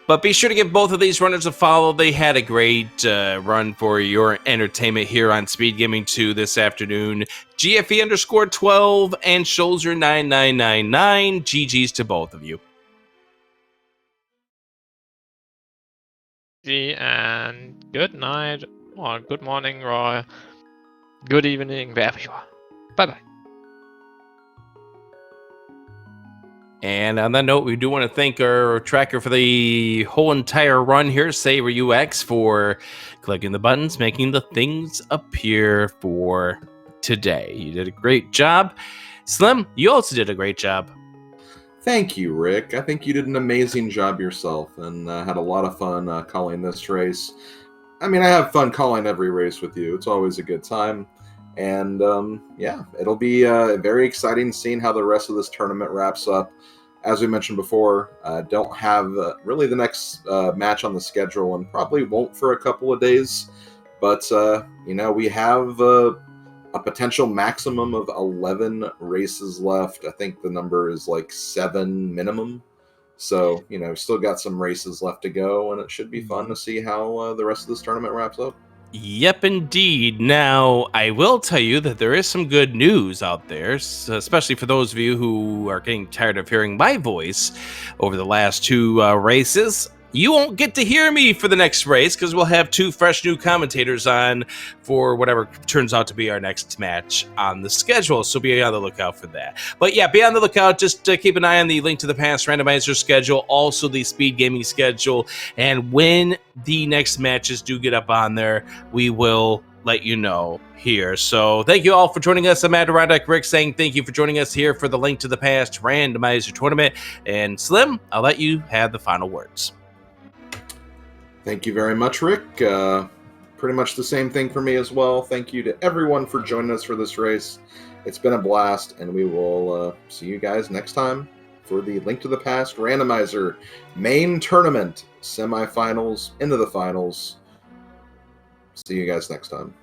But be sure to give both of these runners a follow. They had a great run for your entertainment here on SpeedGaming 2 this afternoon. GFE _12 and Schulzer 9999. GG's to both of you. And good night, or good morning, or good evening, wherever you are. Bye-bye. And on that note, we do want to thank our tracker for the whole entire run here, Saber UX, for clicking the buttons, making the things appear for today. You did a great job. Slim, you also did a great job. Thank you, Rick. I think you did an amazing job yourself, and had a lot of fun calling this race. I mean, I have fun calling every race with you. It's always a good time. And yeah, it'll be very exciting seeing how the rest of this tournament wraps up. As we mentioned before, don't have really the next match on the schedule, and probably won't for a couple of days. But, you know, we have a potential maximum of 11 races left. I think the number is like 7 minimum. So, you know, still got some races left to go, and it should be fun to see how the rest of this tournament wraps up. Yep, indeed. Now, I will tell you that there is some good news out there, especially for those of you who are getting tired of hearing my voice over the last 2 races. You won't get to hear me for the next race because we'll have 2 fresh new commentators on for whatever turns out to be our next match on the schedule. So be on the lookout for that. But yeah, be on the lookout. Just keep an eye on the Link to the Past randomizer schedule, also the SpeedGaming schedule. And when the next matches do get up on there, we will let you know here. So thank you all for joining us. I'm Adirondack Rick saying thank you for joining us here for the Link to the Past randomizer tournament. And Slim, I'll let you have the final words. Thank you very much, Rick. Pretty much the same thing for me as well. Thank you to everyone for joining us for this race. It's been a blast, and we will see you guys next time for the Link to the Past randomizer main tournament, semifinals, into the finals. See you guys next time.